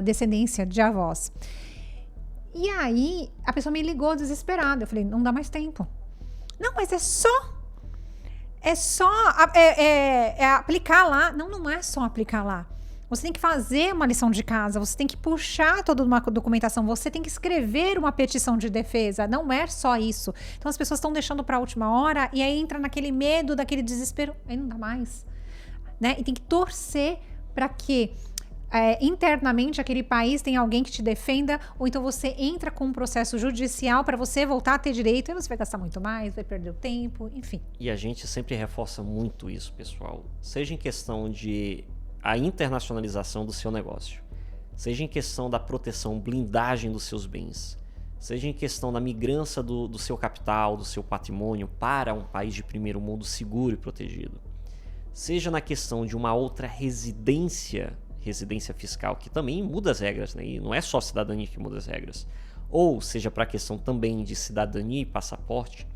descendência de avós. E aí, a pessoa me ligou desesperada. Eu falei, não dá mais tempo. Não, mas é só aplicar lá. Não é só aplicar lá. Você tem que fazer uma lição de casa, você tem que puxar toda uma documentação, você tem que escrever uma petição de defesa. Não é só isso. Então as pessoas estão deixando para a última hora e aí entra naquele medo, daquele desespero. Aí não dá mais, né? E tem que torcer para que internamente aquele país tem alguém que te defenda, ou então você entra com um processo judicial para você voltar a ter direito, e você vai gastar muito mais, vai perder o tempo, enfim. E a gente sempre reforça muito isso, pessoal. Seja em questão de a internacionalização do seu negócio, seja em questão da proteção, blindagem dos seus bens, seja em questão da migrança do seu capital, do seu patrimônio para um país de primeiro mundo seguro e protegido, seja na questão de uma outra residência fiscal, que também muda as regras, né? E não é só cidadania que muda as regras, ou seja para a questão também de cidadania e passaporte,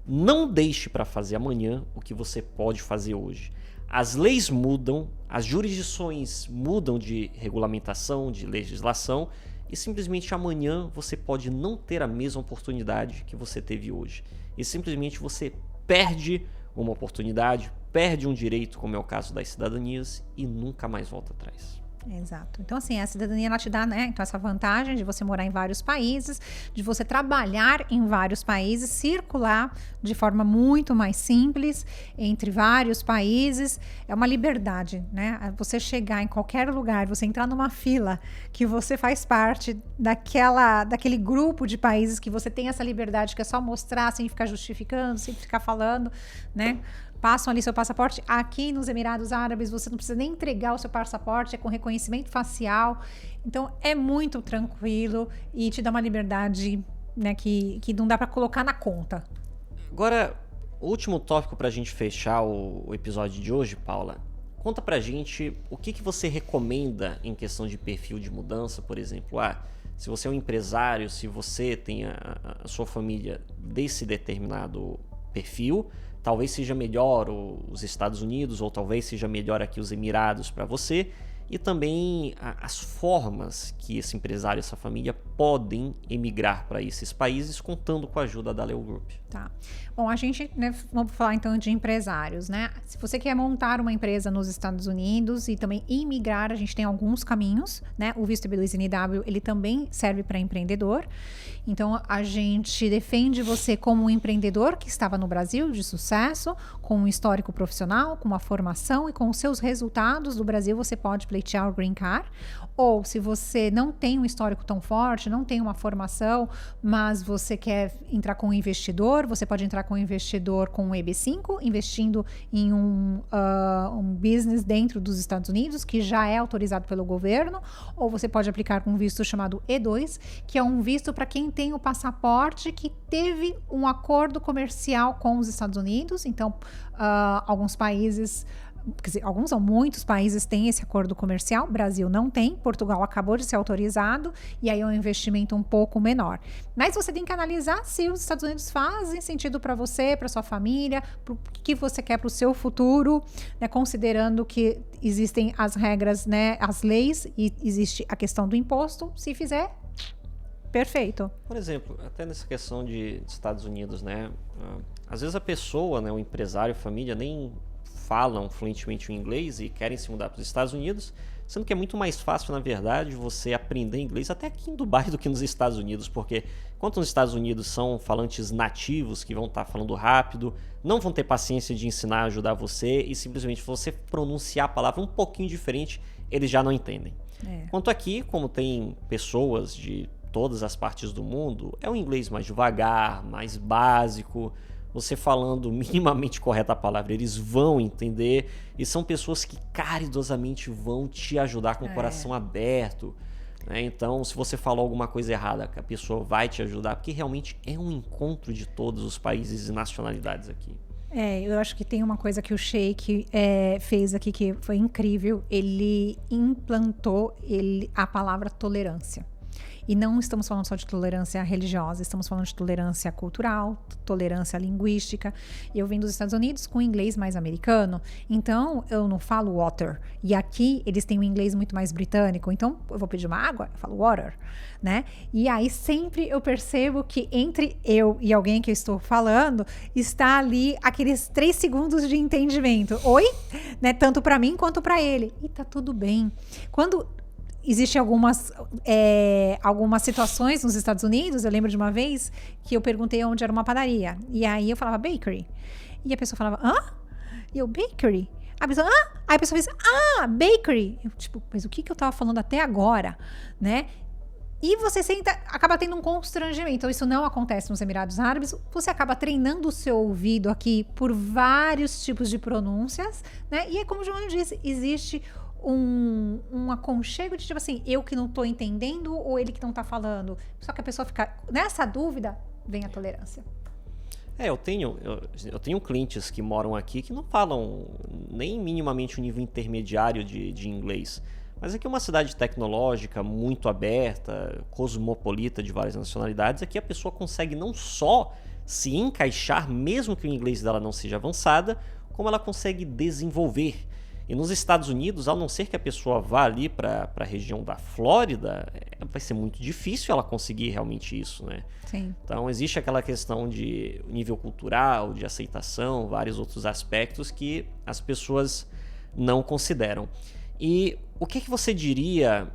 não deixe para fazer amanhã o que você pode fazer hoje. as leis mudam, as jurisdições mudam de regulamentação, de legislação, e simplesmente amanhã você pode não ter a mesma oportunidade que você teve hoje. E simplesmente você perde uma oportunidade, perde um direito, como é o caso das cidadanias, e nunca mais volta atrás. Exato. Então, assim, a cidadania, ela te dá, né, então, essa vantagem de você morar em vários países, de você trabalhar em vários países, circular de forma muito mais simples entre vários países. É uma liberdade, né? Você chegar em qualquer lugar, você entrar numa fila que você faz parte daquele grupo de países que você tem essa liberdade, que é só mostrar, sem ficar justificando, sem ficar falando, né? Passam ali seu passaporte. Aqui nos Emirados Árabes, você não precisa nem entregar o seu passaporte, é com reconhecimento facial. Então, é muito tranquilo e te dá uma liberdade, né, que não dá para colocar na conta. Agora, o último tópico para a gente fechar o episódio de hoje, Paula. Conta pra gente o que você recomenda em questão de perfil de mudança, por exemplo. Se você é um empresário, se você tem a sua família desse determinado perfil, talvez seja melhor os Estados Unidos, ou talvez seja melhor aqui os Emirados para você, e também as formas que esse empresário, essa família podem emigrar para esses países, contando com a ajuda da Leo Group. Tá. Bom, a gente, né, vamos falar então de empresários, né? Se você quer montar uma empresa nos Estados Unidos e também imigrar, a gente tem alguns caminhos, né? O visto B2NW, ele também serve para empreendedor. Então, a gente defende você como um empreendedor que estava no Brasil de sucesso, com um histórico profissional, com uma formação e com os seus resultados do Brasil, você pode pleitear o Green Card. Ou se você não tem um histórico tão forte, não tem uma formação, mas você quer entrar com um investidor, você pode entrar com um investidor com um EB5, investindo em um business dentro dos Estados Unidos, que já é autorizado pelo governo, ou você pode aplicar com um visto chamado E2, que é um visto para quem tem o passaporte que teve um acordo comercial com os Estados Unidos. Então, alguns países... Quer dizer, alguns ou muitos países têm esse acordo comercial, Brasil não tem, Portugal acabou de ser autorizado, e aí é um investimento um pouco menor. Mas você tem que analisar se os Estados Unidos fazem sentido para você, para sua família, para o que você quer para o seu futuro, né, considerando que existem as regras, né, as leis, e existe a questão do imposto. Se fizer, perfeito. Por exemplo, até nessa questão de Estados Unidos, né, às vezes a pessoa, né, o empresário, a família, nem falam fluentemente o inglês e querem se mudar para os Estados Unidos, sendo que é muito mais fácil, na verdade, você aprender inglês até aqui em Dubai do que nos Estados Unidos, porque enquanto nos Estados Unidos são falantes nativos que vão estar falando rápido, não vão ter paciência de ensinar, ajudar você, e simplesmente você pronunciar a palavra um pouquinho diferente, eles já não entendem. Quanto aqui, como tem pessoas de todas as partes do mundo, é um inglês mais devagar, mais básico. Você falando minimamente correta a palavra, eles vão entender, e são pessoas que caridosamente vão te ajudar com o coração aberto, né? Então, se você falou alguma coisa errada, a pessoa vai te ajudar, porque realmente é um encontro de todos os países e nacionalidades aqui. Eu acho que tem uma coisa que o Sheikh fez aqui que foi incrível. Ele implantou a palavra tolerância. E não estamos falando só de tolerância religiosa, estamos falando de tolerância cultural, tolerância linguística. Eu vim dos Estados Unidos com inglês mais americano, então eu não falo water. E aqui eles têm um inglês muito mais britânico, então eu vou pedir uma água, eu falo water, né? E aí sempre eu percebo que entre eu e alguém que eu estou falando, está ali aqueles 3 segundos de entendimento. Oi? Né? Tanto para mim quanto para ele. E tá tudo bem. Quando existem algumas situações nos Estados Unidos. Eu lembro de uma vez que eu perguntei onde era uma padaria. E aí eu falava bakery. E a pessoa falava, hã? E eu, bakery? A pessoa, hã? Aí a pessoa fez, bakery. Eu, tipo, mas o que eu tava falando até agora? Né? E você acaba tendo um constrangimento. Então, isso não acontece nos Emirados Árabes. Você acaba treinando o seu ouvido aqui por vários tipos de pronúncias, né? E é como o João disse, existe um aconchego de tipo assim, eu que não tô entendendo ou ele que não tá falando. Só que a pessoa fica nessa dúvida, vem a tolerância. Eu tenho clientes que moram aqui que não falam nem minimamente o nível intermediário de inglês. Mas aqui é uma cidade tecnológica, muito aberta, cosmopolita de várias nacionalidades. Aqui a pessoa consegue não só se encaixar, mesmo que o inglês dela não seja avançada, como ela consegue desenvolver. E nos Estados Unidos, a não ser que a pessoa vá ali para a região da Flórida, vai ser muito difícil ela conseguir realmente isso, né? Sim. Então existe aquela questão de nível cultural, de aceitação, vários outros aspectos que as pessoas não consideram. E o que você diria,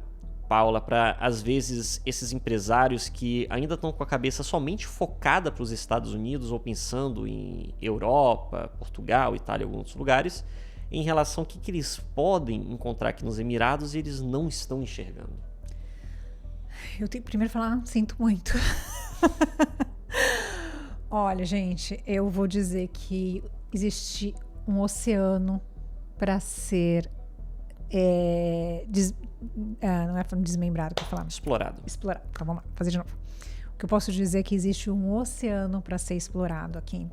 Paula, para às vezes esses empresários que ainda estão com a cabeça somente focada para os Estados Unidos ou pensando em Europa, Portugal, Itália e alguns outros lugares, em relação ao que eles podem encontrar aqui nos Emirados e eles não estão enxergando? Eu tenho que primeiro falar, sinto muito. Olha, gente, eu vou dizer que existe um oceano para ser não é desmembrado que eu falar. Explorado. Então vamos lá, fazer de novo. O que eu posso dizer é que existe um oceano para ser explorado aqui,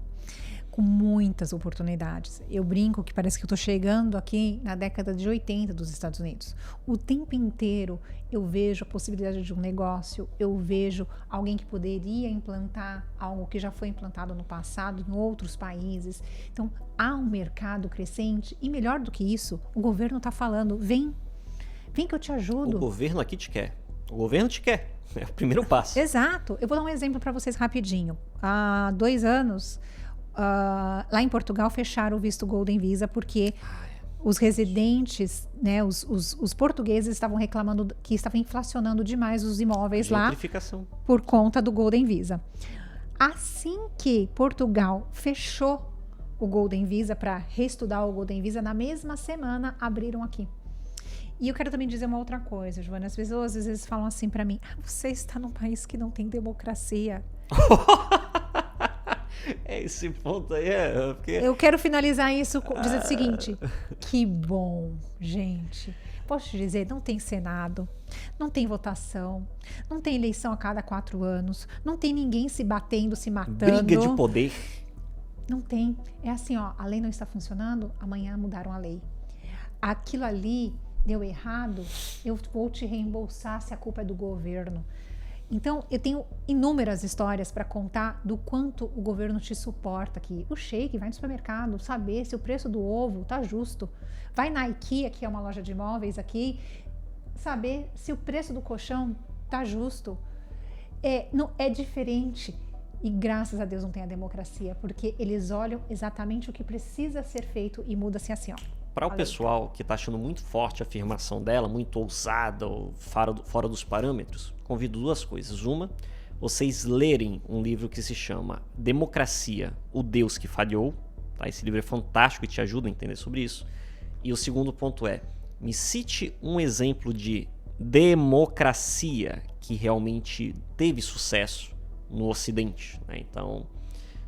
com muitas oportunidades. Eu brinco que parece que eu estou chegando aqui na década de 80 dos Estados Unidos. O tempo inteiro eu vejo a possibilidade de um negócio, eu vejo alguém que poderia implantar algo que já foi implantado no passado em outros países. Então, há um mercado crescente e, melhor do que isso, o governo está falando, vem que eu te ajudo. O governo aqui te quer. O governo te quer. É o primeiro passo. Exato. Eu vou dar um exemplo para vocês rapidinho. Há 2 anos... lá em Portugal fecharam o visto Golden Visa porque os residentes, né, os portugueses estavam reclamando que estava inflacionando demais os imóveis lá por conta do Golden Visa. Assim que Portugal fechou o Golden Visa para reestudar o Golden Visa, na mesma semana abriram aqui. E eu quero também dizer uma outra coisa, Giovana. As pessoas às vezes falam assim para mim: você está num país que não tem democracia. Esse ponto aí porque... Eu quero finalizar isso dizendo o seguinte: que bom, gente. Posso te dizer, não tem Senado, não tem votação, não tem eleição a cada 4 anos, não tem ninguém se batendo, se matando. Briga de poder. Não tem. É assim, ó, a lei não está funcionando, amanhã mudaram a lei. Aquilo ali deu errado, eu vou te reembolsar se a culpa é do governo. Então, eu tenho inúmeras histórias para contar do quanto o governo te suporta aqui. O Sheik vai no supermercado saber se o preço do ovo tá justo. Vai na IKEA, que é uma loja de imóveis aqui, saber se o preço do colchão tá justo. Não, é diferente. E graças a Deus não tem a democracia, porque eles olham exatamente o que precisa ser feito e muda-se assim, ó. Para o pessoal que está achando muito forte a afirmação dela, muito ousada ou fora dos parâmetros, convido 2 coisas. Uma, vocês lerem um livro que se chama Democracia, o Deus que Falhou. Tá? Esse livro é fantástico e te ajuda a entender sobre isso. E o segundo ponto é, me cite um exemplo de democracia que realmente teve sucesso no Ocidente. Né? Então,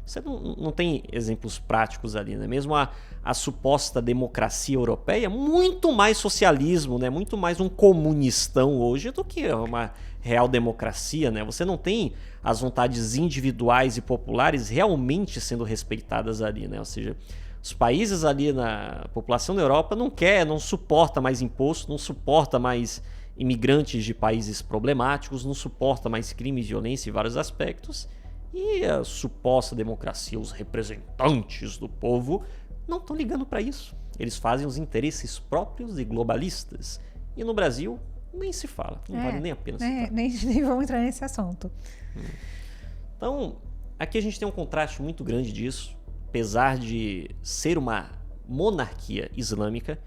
você não tem exemplos práticos ali, né? Mesmo a suposta democracia europeia, muito mais socialismo, né? Muito mais um comunistão hoje do que uma real democracia, né? Você não tem as vontades individuais e populares realmente sendo respeitadas ali, né? Ou seja, os países ali, a população da Europa não suporta mais imposto, não suporta mais imigrantes de países problemáticos, não suporta mais crimes, violência e vários aspectos. E a suposta democracia, os representantes do povo, não estão ligando para isso. Eles fazem os interesses próprios e globalistas. E no Brasil, nem se fala. Não vale nem a pena citar. Nem vamos entrar nesse assunto. Então, aqui a gente tem um contraste muito grande disso. Apesar de ser uma monarquia islâmica,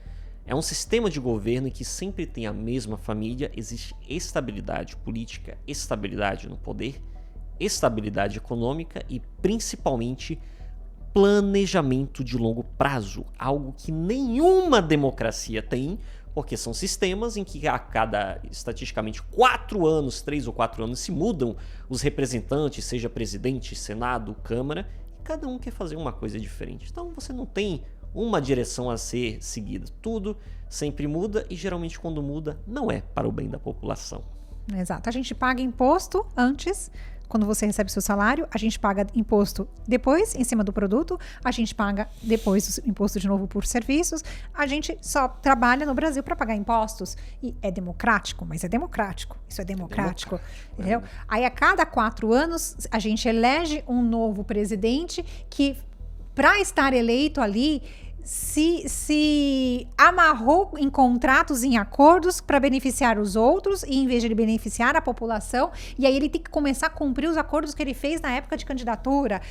é um sistema de governo em que sempre tem a mesma família, existe estabilidade política, estabilidade no poder, estabilidade econômica e, principalmente, planejamento de longo prazo, algo que nenhuma democracia tem, porque são sistemas em que a cada, estatisticamente, 4 anos, 3 ou 4 anos, se mudam os representantes, seja presidente, senado, câmara, e cada um quer fazer uma coisa diferente. Então você não tem uma direção a ser seguida. Tudo sempre muda e, geralmente, quando muda, não é para o bem da população. Exato. A gente paga imposto antes, quando você recebe seu salário, a gente paga imposto depois, em cima do produto, a gente paga depois o imposto de novo por serviços, a gente só trabalha no Brasil para pagar impostos. E é democrático, mas é democrático. Isso é democrático, entendeu? Aí a cada 4 anos, a gente elege um novo presidente que para estar eleito ali, se amarrou em contratos, em acordos para beneficiar os outros, e em vez de ele beneficiar a população, e aí ele tem que começar a cumprir os acordos que ele fez na época de candidatura.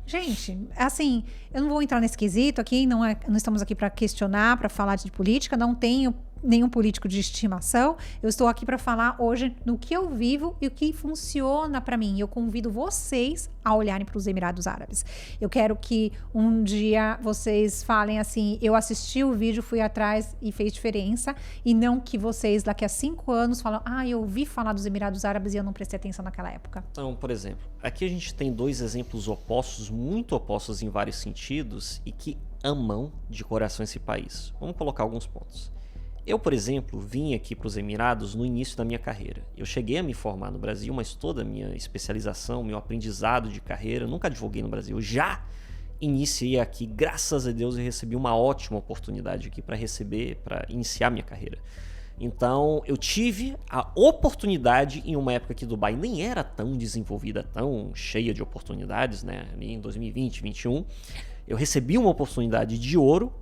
Gente, assim, eu não vou entrar nesse quesito aqui, não estamos aqui para questionar, para falar de política, não tenho nenhum político de estimação. Eu estou aqui para falar hoje no que eu vivo e o que funciona para mim. Eu convido vocês a olharem para os Emirados Árabes. Eu quero que um dia vocês falem assim, eu assisti o vídeo, fui atrás e fez diferença, e não que vocês daqui a 5 anos falam, eu ouvi falar dos Emirados Árabes e eu não prestei atenção naquela época. Então, por exemplo, aqui a gente tem 2 exemplos opostos, muito opostos em vários sentidos, e que amam de coração esse país. Vamos colocar alguns pontos. Eu, por exemplo, vim aqui para os Emirados no início da minha carreira. Eu cheguei a me formar no Brasil, mas toda a minha especialização, meu aprendizado de carreira, nunca divulguei no Brasil. Eu já iniciei aqui, graças a Deus, e recebi uma ótima oportunidade aqui para iniciar minha carreira. Então, eu tive a oportunidade em uma época que Dubai nem era tão desenvolvida, tão cheia de oportunidades, né? Ali em 2020, 2021, eu recebi uma oportunidade de ouro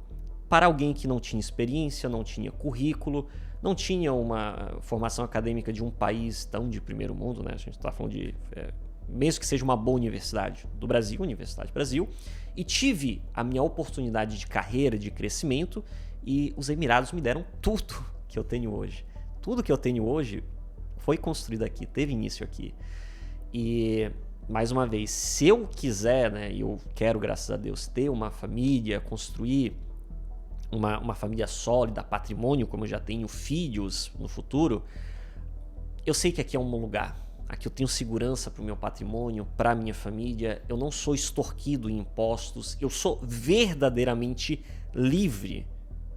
para alguém que não tinha experiência, não tinha currículo, não tinha uma formação acadêmica de um país tão de primeiro mundo, né? A gente está falando de, mesmo que seja uma boa universidade do Brasil, Universidade Brasil, e tive a minha oportunidade de carreira, de crescimento, e os Emirados me deram tudo que eu tenho hoje. Tudo que eu tenho hoje foi construído aqui, teve início aqui. E, mais uma vez, se eu quiser, né, e eu quero, graças a Deus, ter uma família, construir uma família sólida, patrimônio, como eu já tenho filhos no futuro, eu sei que aqui é um bom lugar. Aqui eu tenho segurança para o meu patrimônio, para a minha família, eu não sou extorquido em impostos, eu sou verdadeiramente livre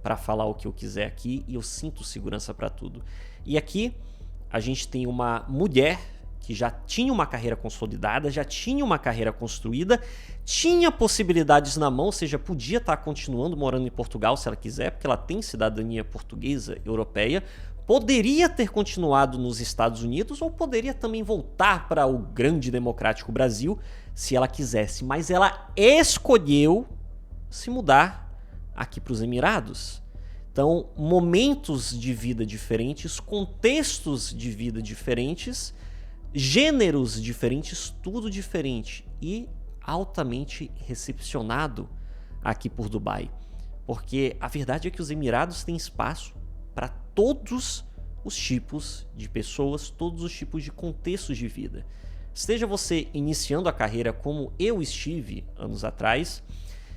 para falar o que eu quiser aqui e eu sinto segurança para tudo. E aqui a gente tem uma mulher que já tinha uma carreira consolidada, já tinha uma carreira construída, tinha possibilidades na mão, ou seja, podia estar continuando morando em Portugal se ela quiser, porque ela tem cidadania portuguesa, europeia, poderia ter continuado nos Estados Unidos ou poderia também voltar para o grande democrático Brasil se ela quisesse, mas ela escolheu se mudar aqui para os Emirados. Então, momentos de vida diferentes, contextos de vida diferentes, gêneros diferentes, tudo diferente e altamente recepcionado aqui por Dubai. Porque a verdade é que os Emirados têm espaço para todos os tipos de pessoas, todos os tipos de contextos de vida. Esteja você iniciando a carreira como eu estive anos atrás,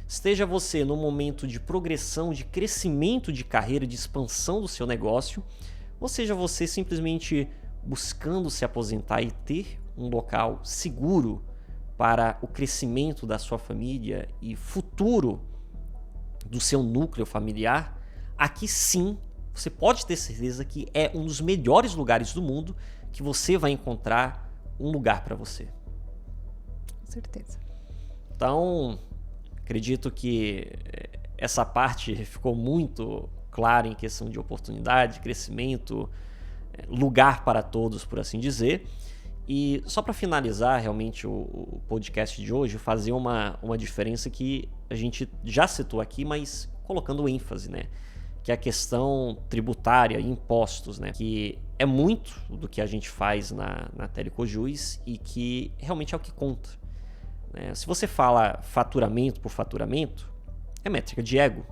esteja você no momento de progressão, de crescimento de carreira, de expansão do seu negócio, ou seja você simplesmente buscando se aposentar e ter um local seguro para o crescimento da sua família e futuro do seu núcleo familiar, aqui sim você pode ter certeza que é um dos melhores lugares do mundo que você vai encontrar um lugar para você. Com certeza. Então, acredito que essa parte ficou muito clara em questão de oportunidade, crescimento, lugar para todos, por assim dizer. E só para finalizar realmente o podcast de hoje, fazer uma diferença que a gente já citou aqui, mas colocando ênfase, né? Que é a questão tributária, impostos, né? Que é muito do que a gente faz na Telecojus e que realmente é o que conta, né? Se você fala faturamento por faturamento, é métrica de ego.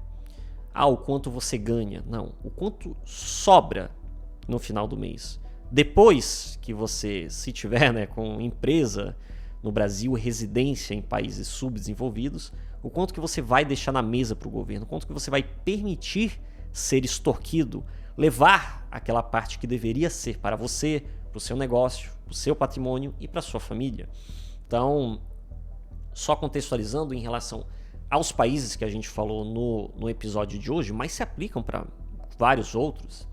O quanto você ganha. Não, o quanto sobra no final do mês. Depois que você, se tiver, né, com empresa no Brasil, residência em países subdesenvolvidos, o quanto que você vai deixar na mesa para o governo, o quanto que você vai permitir ser extorquido, levar aquela parte que deveria ser para você, para o seu negócio, para o seu patrimônio e para a sua família. Então, só contextualizando em relação aos países que a gente falou no episódio de hoje, mas se aplicam para vários outros.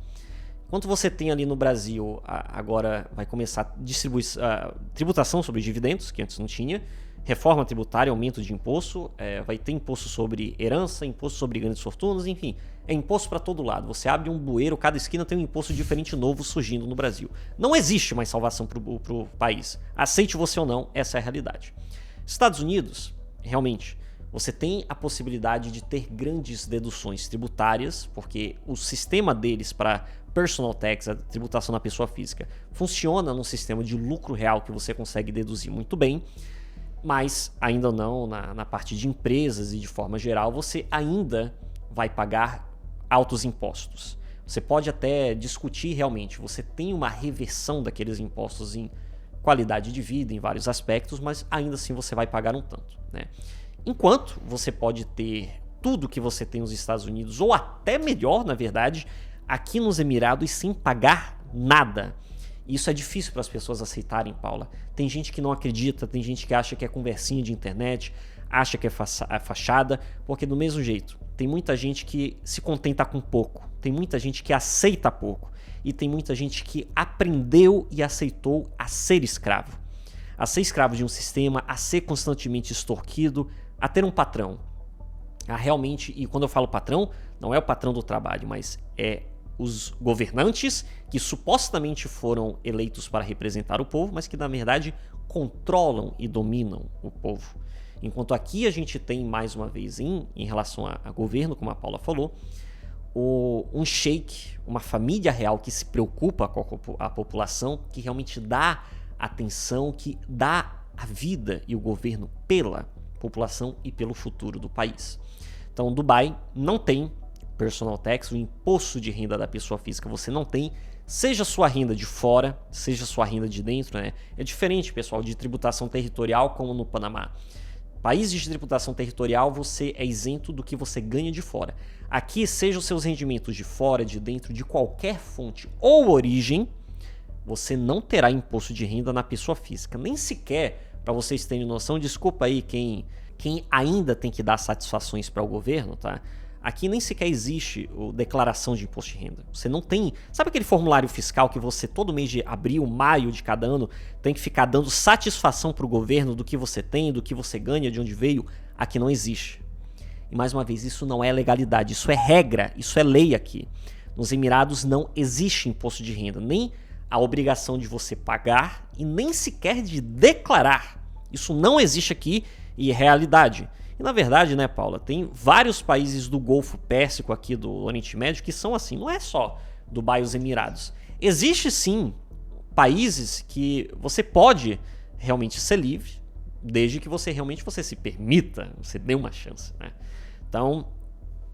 Enquanto você tem ali no Brasil, agora vai começar a tributação sobre dividendos, que antes não tinha, reforma tributária, aumento de imposto, vai ter imposto sobre herança, imposto sobre grandes fortunas, enfim, é imposto para todo lado. Você abre um bueiro, cada esquina tem um imposto diferente novo surgindo no Brasil. Não existe mais salvação para o país. Aceite você ou não, essa é a realidade. Estados Unidos, realmente, você tem a possibilidade de ter grandes deduções tributárias, porque o sistema deles para personal tax, a tributação na pessoa física, funciona num sistema de lucro real que você consegue deduzir muito bem, mas ainda não na parte de empresas e de forma geral, você ainda vai pagar altos impostos. Você pode até discutir realmente, você tem uma reversão daqueles impostos em qualidade de vida, em vários aspectos, mas ainda assim você vai pagar um tanto, né? Enquanto você pode ter tudo que você tem nos Estados Unidos, ou até melhor, na verdade, aqui nos Emirados sem pagar nada. Isso é difícil para as pessoas aceitarem, Paula. Tem gente que não acredita, tem gente que acha que é conversinha de internet, acha que é fachada, porque do mesmo jeito, tem muita gente que se contenta com pouco, tem muita gente que aceita pouco, e tem muita gente que aprendeu e aceitou a ser escravo. A ser escravo de um sistema, a ser constantemente extorquido, a ter um patrão. A realmente, e quando eu falo patrão, não é o patrão do trabalho, mas é os governantes que supostamente foram eleitos para representar o povo, mas que na verdade controlam e dominam o povo. Enquanto aqui a gente tem, mais uma vez, em relação a governo, como a Paula falou, um sheik, uma família real que se preocupa com a população, que realmente dá atenção, que dá a vida e o governo pela população e pelo futuro do país. Então, Dubai não tem personal tax, o imposto de renda da pessoa física você não tem, seja sua renda de fora, seja sua renda de dentro, né? É diferente, pessoal, de tributação territorial como no Panamá. Países de tributação territorial, você é isento do que você ganha de fora. Aqui, seja os seus rendimentos de fora, de dentro, de qualquer fonte ou origem, você não terá imposto de renda na pessoa física. Nem sequer, para vocês terem noção, desculpa aí quem ainda tem que dar satisfações para o governo, tá? Aqui nem sequer existe declaração de imposto de renda. Você não tem... Sabe aquele formulário fiscal que você todo mês de abril, maio de cada ano tem que ficar dando satisfação para o governo do que você tem, do que você ganha, de onde veio? Aqui não existe. E mais uma vez, isso não é legalidade, isso é regra, isso é lei aqui. Nos Emirados não existe imposto de renda, nem a obrigação de você pagar e nem sequer de declarar. Isso não existe aqui e é realidade. E na verdade, né, Paula, tem vários países do Golfo Pérsico aqui do Oriente Médio que são assim, não é só Dubai e os Emirados. Existe sim países que você pode realmente ser livre, desde que você realmente se permita, você dê uma chance, né? Então,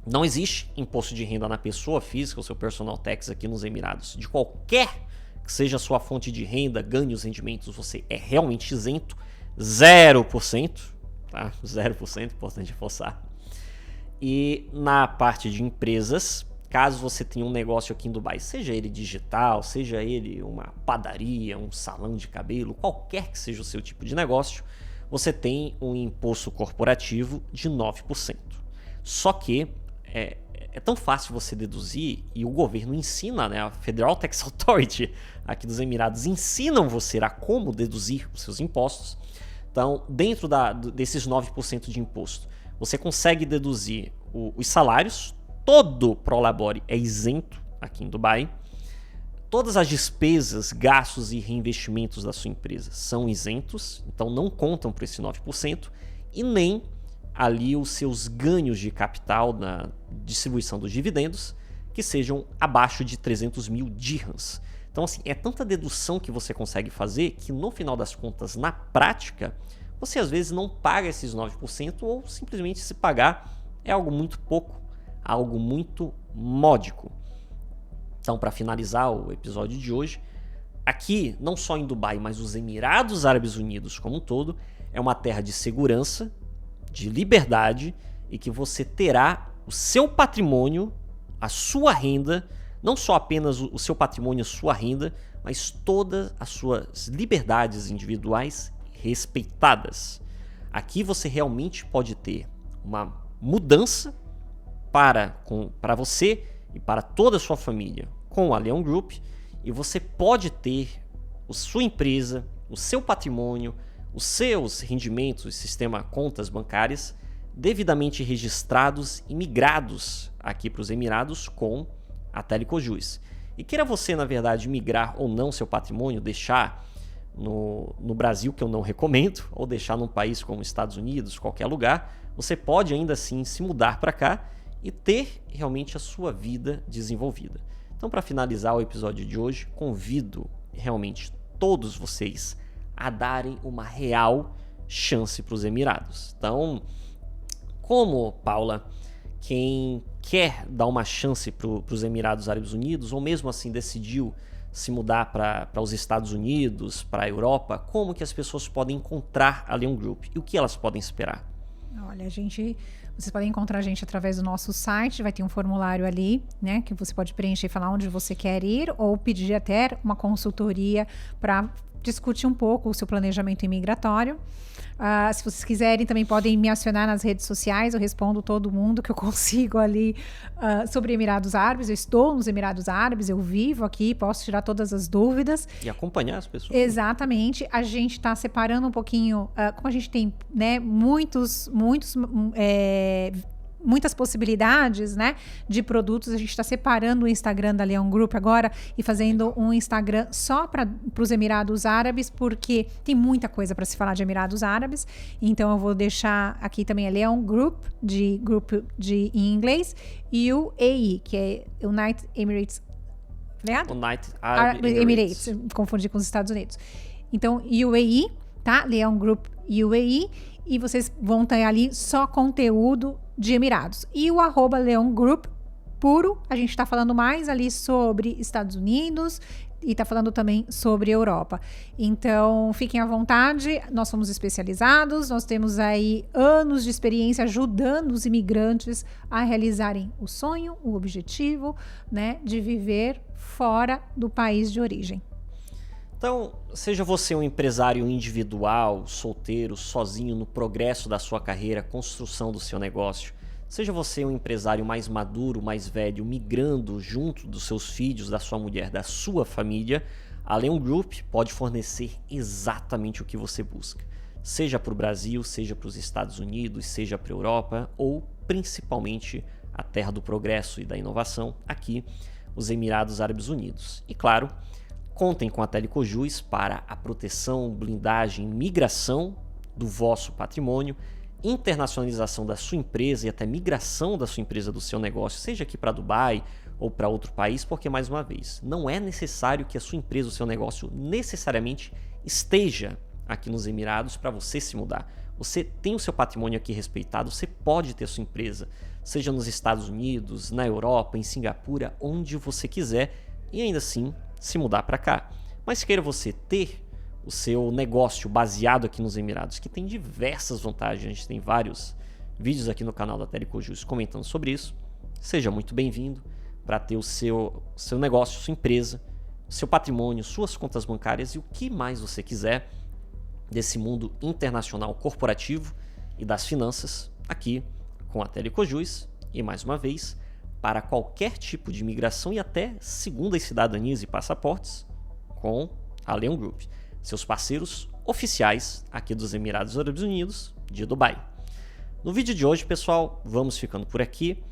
não existe imposto de renda na pessoa física, o seu personal tax aqui nos Emirados. De qualquer que seja a sua fonte de renda, ganhos, rendimentos, você é realmente isento, 0%. Tá? 0%, importante reforçar. E na parte de empresas, caso você tenha um negócio aqui em Dubai, seja ele digital, seja ele uma padaria, um salão de cabelo, qualquer que seja o seu tipo de negócio, você tem um imposto corporativo de 9%. Só que é tão fácil você deduzir, e o governo ensina, né, a Federal Tax Authority aqui dos Emirados ensinam você a como deduzir os seus impostos. Então, dentro desses 9% de imposto, você consegue deduzir os salários, todo prolabore é isento aqui em Dubai, todas as despesas, gastos e reinvestimentos da sua empresa são isentos, então não contam por esse 9%, e nem ali os seus ganhos de capital na distribuição dos dividendos, que sejam abaixo de 300 mil dirhams. Então, assim, é tanta dedução que você consegue fazer que, no final das contas, na prática, você às vezes não paga esses 9% ou simplesmente se pagar é algo muito pouco, algo muito módico. Então, para finalizar o episódio de hoje, aqui, não só em Dubai, mas os Emirados Árabes Unidos como um todo, é uma terra de segurança, de liberdade e que você terá o seu patrimônio, a sua renda, não só apenas o seu patrimônio, a sua renda, mas todas as suas liberdades individuais respeitadas. Aqui você realmente pode ter uma mudança para você e para toda a sua família com a Leon Group, e você pode ter a sua empresa, o seu patrimônio, os seus rendimentos e sistema contas bancárias devidamente registrados e migrados aqui para os Emirados com a Telecojus. E queira você, na verdade, migrar ou não seu patrimônio, deixar no Brasil, que eu não recomendo, ou deixar num país como Estados Unidos, qualquer lugar, você pode ainda assim se mudar para cá e ter realmente a sua vida desenvolvida. Então, para finalizar o episódio de hoje, convido realmente todos vocês a darem uma real chance para os Emirados. Então, como, Paula, quem quer dar uma chance para os Emirados Árabes Unidos, ou mesmo assim decidiu se mudar para os Estados Unidos, para a Europa, como que as pessoas podem encontrar a Leon Group e o que elas podem esperar? Olha, vocês podem encontrar a gente através do nosso site, vai ter um formulário ali, né, que você pode preencher e falar onde você quer ir, ou pedir até uma consultoria para discutir um pouco o seu planejamento imigratório. Se vocês quiserem, também podem me acionar nas redes sociais, eu respondo todo mundo que eu consigo ali sobre Emirados Árabes. Eu estou nos Emirados Árabes, eu vivo aqui, posso tirar todas as dúvidas. E acompanhar as pessoas. Exatamente. A gente está separando um pouquinho, como a gente tem, né, muitas possibilidades, né, de produtos. A gente está separando o Instagram da Leon Group agora e fazendo um Instagram só para os Emirados Árabes, porque tem muita coisa para se falar de Emirados Árabes. Então eu vou deixar aqui também a Leon Group, em inglês, e o UAE, que é United Emirates. United Arab Emirates. Confundi com os Estados Unidos. Então, UAE, tá? Leon Group UAE, e vocês vão ter ali só conteúdo de Emirados. E o @Leon Group puro, a gente está falando mais ali sobre Estados Unidos e está falando também sobre Europa. Então, fiquem à vontade, nós somos especializados, nós temos aí anos de experiência ajudando os imigrantes a realizarem o sonho, o objetivo, né, de viver fora do país de origem. Então, seja você um empresário individual, solteiro, sozinho no progresso da sua carreira, construção do seu negócio, seja você um empresário mais maduro, mais velho, migrando junto dos seus filhos, da sua mulher, da sua família, a Leon Group pode fornecer exatamente o que você busca. Seja para o Brasil, seja para os Estados Unidos, seja para a Europa ou principalmente a terra do progresso e da inovação, aqui, os Emirados Árabes Unidos. E claro, contem com a Telecojus para a proteção, blindagem, migração do vosso patrimônio, internacionalização da sua empresa e até migração da sua empresa, do seu negócio, seja aqui para Dubai ou para outro país, porque, mais uma vez, não é necessário que a sua empresa, o seu negócio, necessariamente esteja aqui nos Emirados para você se mudar. Você tem o seu patrimônio aqui respeitado, você pode ter sua empresa, seja nos Estados Unidos, na Europa, em Singapura, onde você quiser, e ainda assim se mudar para cá. Mas queira você ter o seu negócio baseado aqui nos Emirados, que tem diversas vantagens, a gente tem vários vídeos aqui no canal da Telecojus comentando sobre isso, seja muito bem-vindo para ter o seu negócio, sua empresa, seu patrimônio, suas contas bancárias e o que mais você quiser desse mundo internacional corporativo e das finanças, aqui com a Telecojus. E mais uma vez, para qualquer tipo de imigração e até segundas cidadanias e passaportes, com a Leon Group, seus parceiros oficiais aqui dos Emirados Árabes Unidos de Dubai. No vídeo de hoje, pessoal, vamos ficando por aqui.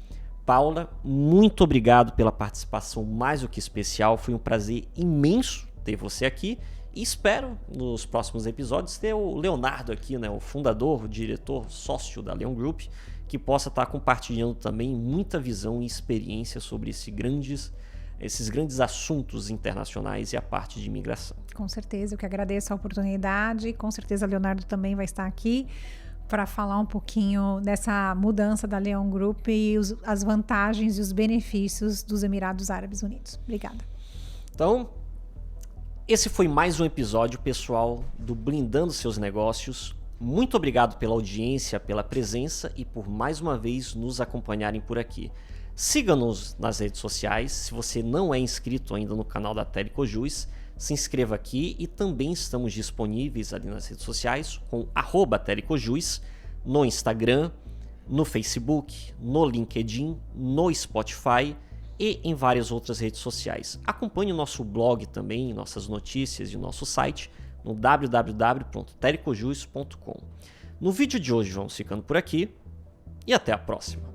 Paula, muito obrigado pela participação mais do que especial, foi um prazer imenso ter você aqui e espero nos próximos episódios ter o Leonardo aqui, né, o fundador, o diretor, sócio da Leon Group, que possa estar compartilhando também muita visão e experiência sobre esses grandes assuntos internacionais e a parte de imigração. Com certeza, eu que agradeço a oportunidade, com certeza o Leonardo também vai estar aqui para falar um pouquinho dessa mudança da Leon Group e as vantagens e os benefícios dos Emirados Árabes Unidos. Obrigada. Então, esse foi mais um episódio, pessoal, do Blindando Seus Negócios. Muito obrigado pela audiência, pela presença e por mais uma vez nos acompanharem por aqui. Siga-nos nas redes sociais. Se você não é inscrito ainda no canal da Telecojus, se inscreva aqui e também estamos disponíveis ali nas redes sociais com @Telecojus, no Instagram, no Facebook, no LinkedIn, no Spotify e em várias outras redes sociais. Acompanhe o nosso blog também, nossas notícias e o nosso site no www.telecojus.com. No vídeo de hoje vamos ficando por aqui e até a próxima.